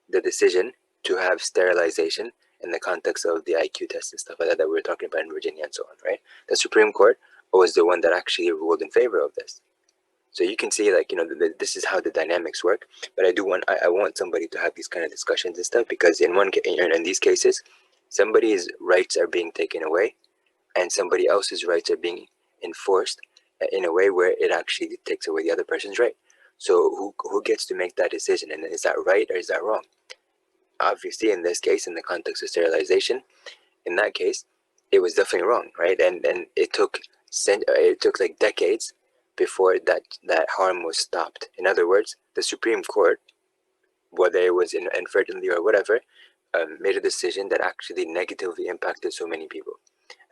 the decision to have sterilization in the context of the IQ test and stuff like that that we were talking about in Virginia and so on, right? The Supreme Court was the one that actually ruled in favor of this. So you can see, like, this is how the dynamics work. But I want somebody to have these kind of discussions and stuff, because in these cases, somebody's rights are being taken away, and somebody else's rights are being enforced in a way where it actually takes away the other person's right. So who gets to make that decision, and is that right or is that wrong? Obviously, in this case, in the context of sterilization, in that case, it was definitely wrong, right? And it took like decades before that harm was stopped. In other words, the Supreme Court, whether it was inadvertently or whatever, made a decision that actually negatively impacted so many people.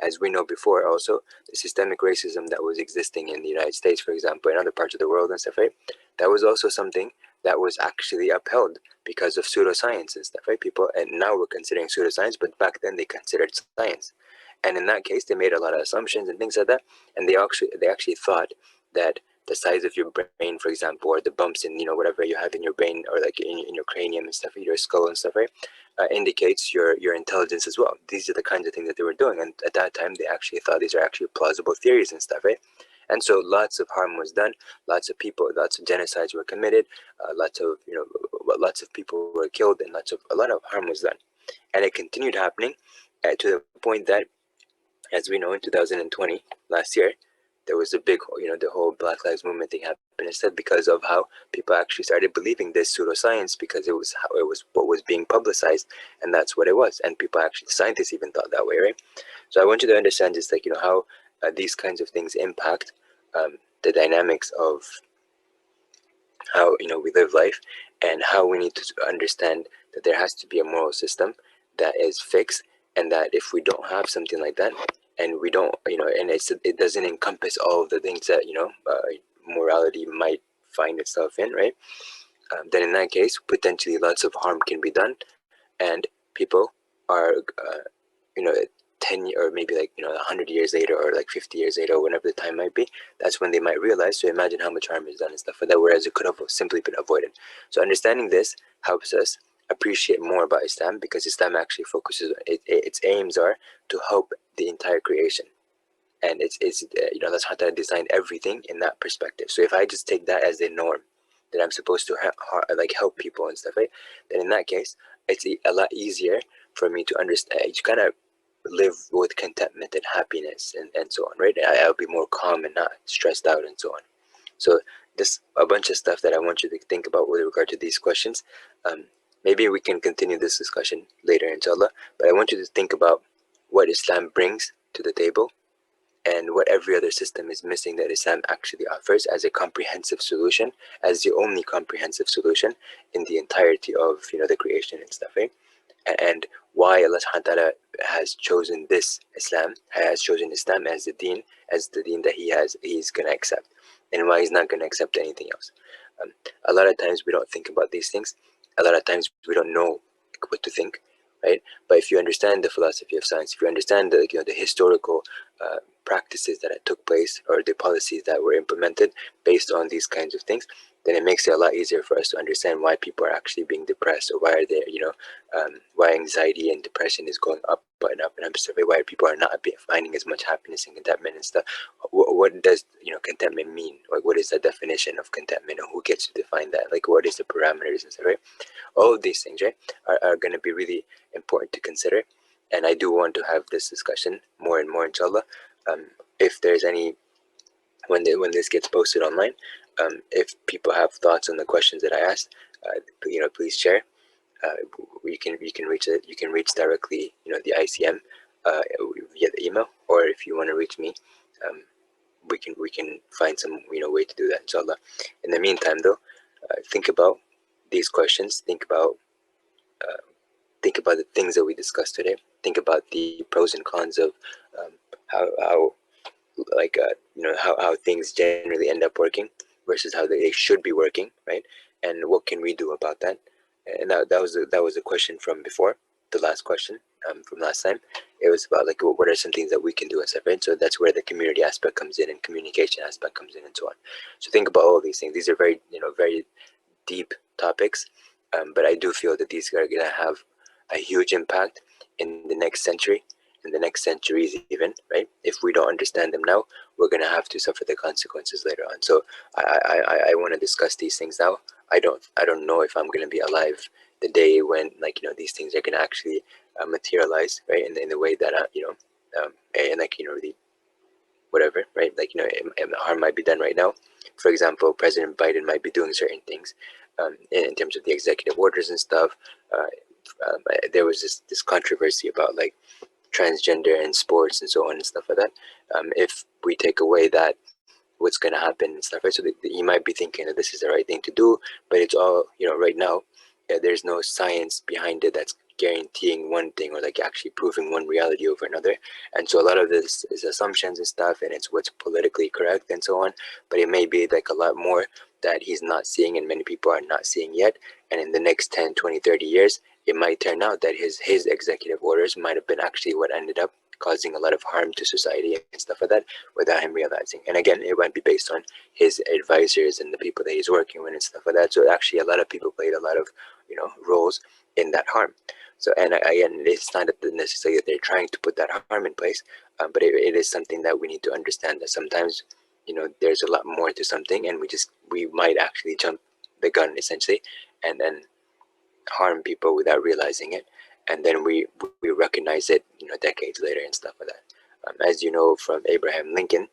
As we know before, also, the systemic racism that was existing in the United States, for example, and other parts of the world and stuff, right? That was also something that was actually upheld because of pseudoscience and stuff, right? People, and now we're considering pseudoscience, but back then they considered science. And in that case, they made a lot of assumptions and things like that. And they actually thought that the size of your brain, for example, or the bumps in, whatever you have in your brain, or like in your cranium and stuff, your skull and stuff, right, indicates your intelligence as well. These are the kinds of things that they were doing. And at that time, they actually thought these are actually plausible theories and stuff, right? And so lots of harm was done. Lots of genocides were committed. Lots of people were killed, and a lot of harm was done. And it continued happening to the point that, as we know, in 2020, last year, there was a big, the whole Black Lives Movement thing happened instead, because of how people actually started believing this pseudoscience, because it was what was being publicized, and that's what it was. And scientists even thought that way, right? So I want you to understand just like, how these kinds of things impact the dynamics of how, we live life, and how we need to understand that there has to be a moral system that is fixed, and that if we don't have something like that, and we don't, and it doesn't encompass all of the things that, morality might find itself in, right? Then in that case, potentially lots of harm can be done, and people are, 10 or maybe 100 years later, or like 50 years later, or whenever the time might be, that's when they might realize. So imagine how much harm is done and stuff like that, whereas it could have simply been avoided. So understanding this helps us appreciate more about Islam, because Islam actually focuses, its aims are to help the entire creation. And it's that's how to design everything in that perspective. So if I just take that as the norm, that I'm supposed to help people and stuff, right? Then in that case, it's a lot easier for me to understand, to kind of live with contentment and happiness and so on, right? I'll be more calm and not stressed out and so on. So this a bunch of stuff that I want you to think about with regard to these questions. Maybe we can continue this discussion later, inshallah, but I want you to think about what Islam brings to the table, and what every other system is missing that Islam actually offers as a comprehensive solution, as the only comprehensive solution in the entirety of the creation and stuff, right? And why Allah subhanahu wa ta'ala has chosen Islam as the deen that he's gonna accept, and why he's not gonna accept anything else. A lot of times we don't think about these things. A lot of times we don't know what to think, right? But if you understand the philosophy of science, if you understand the historical practices that took place, or the policies that were implemented based on these kinds of things, then it makes it a lot easier for us to understand why people are actually being depressed, or why are they, why anxiety and depression is going up and up and up, why people are not finding as much happiness and contentment and stuff. What does contentment mean? Like, what is the definition of contentment, and who gets to define that? Like, what is the parameters and stuff, right? All of these things, right, are going to be really important to consider. And I do want to have this discussion more and more, inshallah. If there's any, when this gets posted online, if people have thoughts on the questions that I asked, please share. You can reach directly, the ICM via the email, or if you want to reach me, we can find some way to do that, inshallah. In the meantime, though, think about these questions. Think about the things that we discussed today. Think about the pros and cons of how things generally end up working versus how they should be working, right? And what can we do about that? And that was a question from before, the last question from last time. It was about what are some things that we can do as a friend. So that's where the community aspect comes in, and communication aspect comes in, and so on. So think about all these things. These are very very deep topics, but I do feel that these are going to have a huge impact in the next century, in the next centuries even, right? If we don't understand them now, we're gonna have to suffer the consequences later on. So I want to discuss these things now. I don't know if I'm gonna be alive the day when, like, these things are gonna actually materialize, right? In the way that and like, the whatever, right? Like, harm might be done right now. For example, President Biden might be doing certain things in terms of the executive orders and stuff. There was this controversy about like transgender in sports and so on and stuff like that. If we take away that, what's going to happen and stuff, right? So you might be thinking that this is the right thing to do, but it's all, right now, there's no science behind it that's guaranteeing one thing or like actually proving one reality over another. And so a lot of this is assumptions and stuff, and it's what's politically correct and so on, but it may be like a lot more that he's not seeing and many people are not seeing yet. And in the next 10, 20, 30 years, it might turn out that his executive orders might have been actually what ended up causing a lot of harm to society and stuff like that without him realizing. And again, it might be based on his advisors and the people that he's working with and stuff like that. So actually a lot of people played a lot of, roles in that harm. So, and again, it's not necessarily that they're trying to put that harm in place, but it is something that we need to understand, that sometimes, there's a lot more to something, and we might actually jump the gun essentially and then harm people without realizing it, and then we recognize it, decades later and stuff like that. As you know from Abraham Lincoln,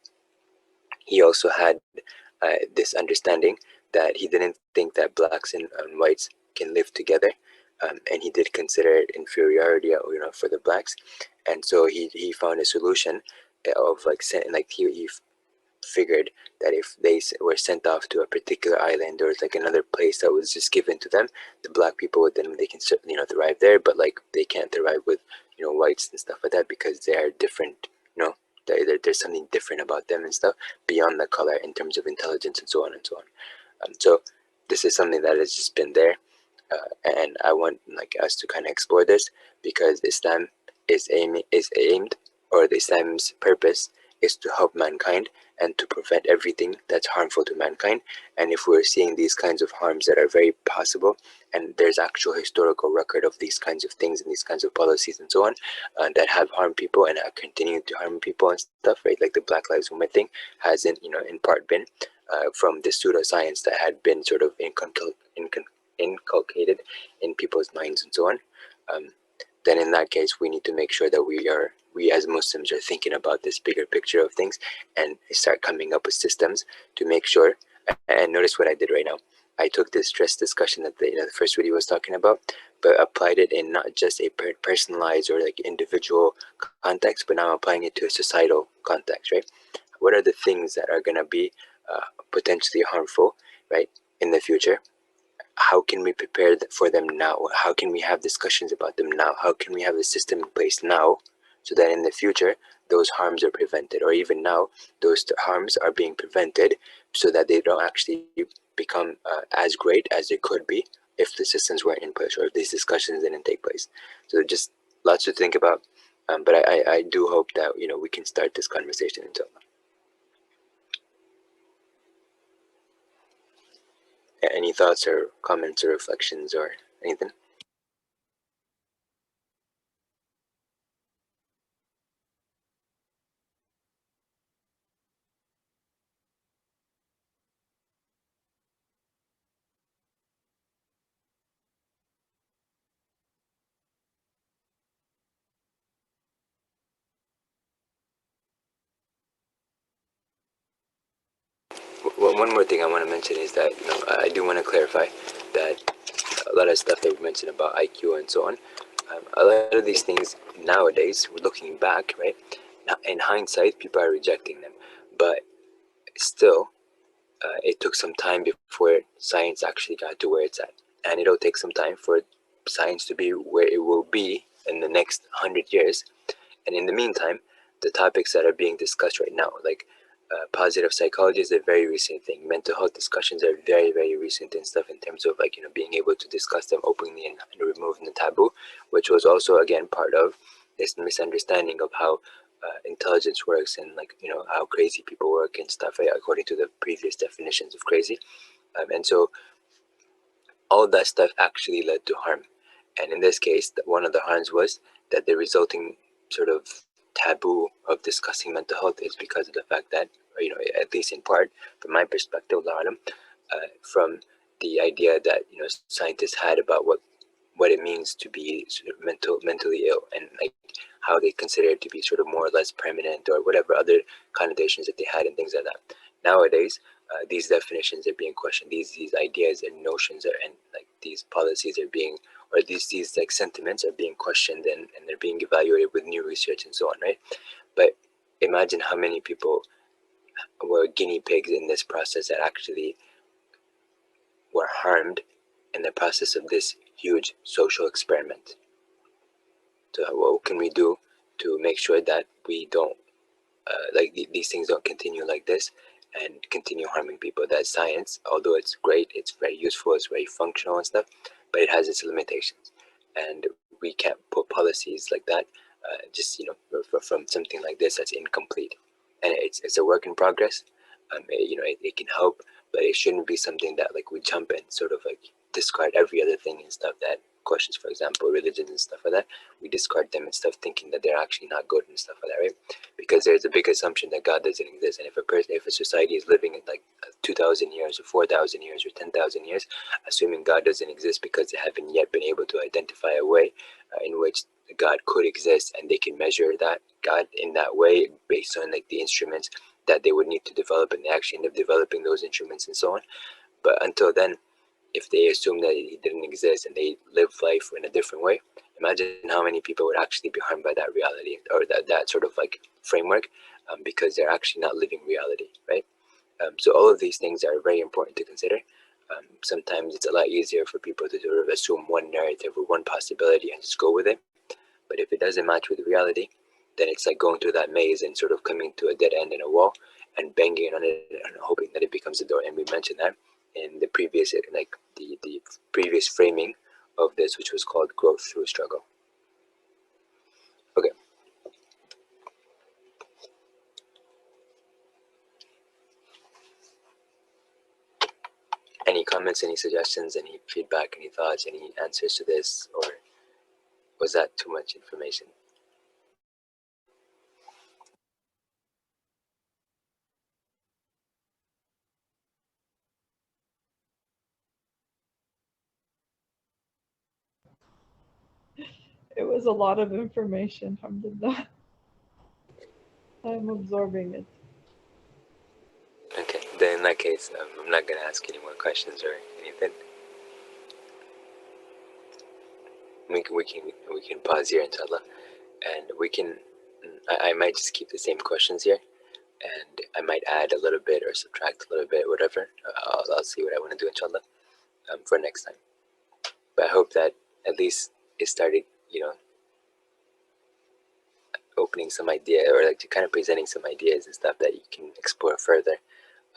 he also had this understanding that he didn't think that blacks and whites can live together, and he did consider it inferiority, for the blacks, and so he found a solution of like he figured that if they were sent off to a particular island or like another place that was just given to them, the black people would then, they can certainly thrive there, but like they can't thrive with whites and stuff like that because they are different. There's something different about them and stuff beyond the color in terms of intelligence and so on and so on. So this is something that has just been there, and I want like us to kind of explore this, because Islam is aimed, or the Islam's purpose is to help mankind and to prevent everything that's harmful to mankind. And if we're seeing these kinds of harms that are very possible, and there's actual historical record of these kinds of things and these kinds of policies and so on that have harmed people and have continued to harm people and stuff, right? Like the Black Lives Matter thing hasn't, in part been from the pseudoscience that had been sort of inculcated in people's minds and so on. Then in that case, we need to make sure that we as Muslims are thinking about this bigger picture of things and start coming up with systems to make sure. And notice what I did right now. I took this stress discussion that the first video was talking about, but applied it in not just a personalized or like individual context, but now I'm applying it to a societal context, right? What are the things that are going to be potentially harmful, right, in the future? How can we prepare for them now? How can we have discussions about them now? How can we have a system in place now so that in the future those harms are prevented, or even now those harms are being prevented so that they don't actually become as great as they could be if the systems weren't in place or if these discussions didn't take place. So just lots to think about, but I do hope that we can start this conversation until now. Any thoughts or comments or reflections or anything? One more thing I want to mention is that I do want to clarify that a lot of stuff that we mentioned about IQ and so on, a lot of these things nowadays, looking back, right, in hindsight, people are rejecting them, but still it took some time before science actually got to where it's at, and it'll take some time for science to be where it will be in the next 100 years. And in the meantime, the topics that are being discussed right now, like positive psychology, is a very recent thing. Mental health discussions are very, very recent and stuff, in terms of like being able to discuss them openly and removing the taboo, which was also again part of this misunderstanding of how intelligence works, and like how crazy people work and stuff, right, according to the previous definitions of crazy. And so all that stuff actually led to harm. And in this case, one of the harms was that the resulting sort of taboo of discussing mental health is because of the fact that, you know, at least in part, from my perspective, from the idea that, you know, scientists had about what it means to be sort of mentally ill, and like how they consider it to be sort of more or less permanent, or whatever other connotations that they had and things like that. Nowadays, these definitions are being questioned. These ideas and notions and like these policies are being, or these like sentiments are being questioned, and they're being evaluated with new research and so on, right? But imagine how many people were guinea pigs in this process that actually were harmed in the process of this huge social experiment. So what can we do to make sure that we don't these things don't continue like this and continue harming people? That science, although it's great, it's very useful, it's very functional and stuff, but it has its limitations, and we can't put policies like that just, you know, from something like this that's incomplete, and it's a work in progress. You know, it can help, but it shouldn't be something that like we jump and sort of like discard every other thing and stuff that questions, for example, religions and stuff like that. We discard them and stuff, thinking that they're actually not good and stuff like that, right? Because there's a big assumption that God doesn't exist, and if a society is living in like 2,000 years or 4,000 years or 10,000 years, assuming God doesn't exist because they haven't yet been able to identify a way in which God could exist, and they can measure that God in that way based on like the instruments that they would need to develop, and they actually end up developing those instruments and so on. But until then, if they assume that he didn't exist and they live life in a different way, imagine how many people would actually be harmed by that reality, or that sort of like framework, because they're actually not living reality, right? So all of these things are very important to consider. Sometimes it's a lot easier for people to sort of assume one narrative or one possibility and just go with it. But if it doesn't match with reality, then it's like going through that maze and sort of coming to a dead end in a wall and banging on it and hoping that it becomes a door. And we mentioned that in the previous, like the previous framing of this, which was called growth through struggle. Okay. Any comments, any suggestions, any feedback, any thoughts, any answers to this, or was that too much information? It was a lot of information, alhamdulillah. I'm absorbing it. Okay, then in that case, I'm not going to ask any more questions or anything. We can pause here, inshallah, and we can. I might just keep the same questions here, and I might add a little bit or subtract a little bit, whatever. I'll see what I want to do, inshallah, for next time. But I hope that at least it started, you know, opening some idea, or like kind of presenting some ideas and stuff that you can explore further.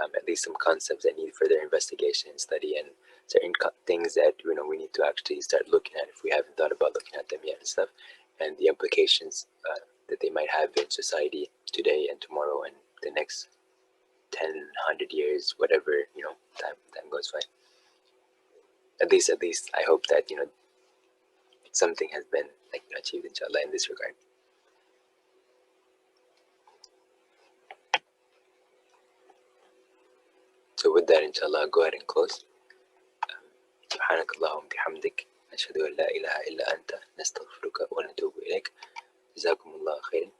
At least some concepts that need further investigation and study, and certain things that, you know, we need to actually start looking at if we haven't thought about looking at them yet and stuff, and the implications that they might have in society today and tomorrow and the next 10, 100 years, whatever, you know, time goes by. At least I hope that, you know, something has been like, you know, achieved, inshallah, in this regard. So with that, inshallah, I'll go ahead and close. سبحانك اللهم وبحمدك نشهد أن لا إله إلا أنت نستغفرك ونتوب إليك. جزاكم الله خيرا.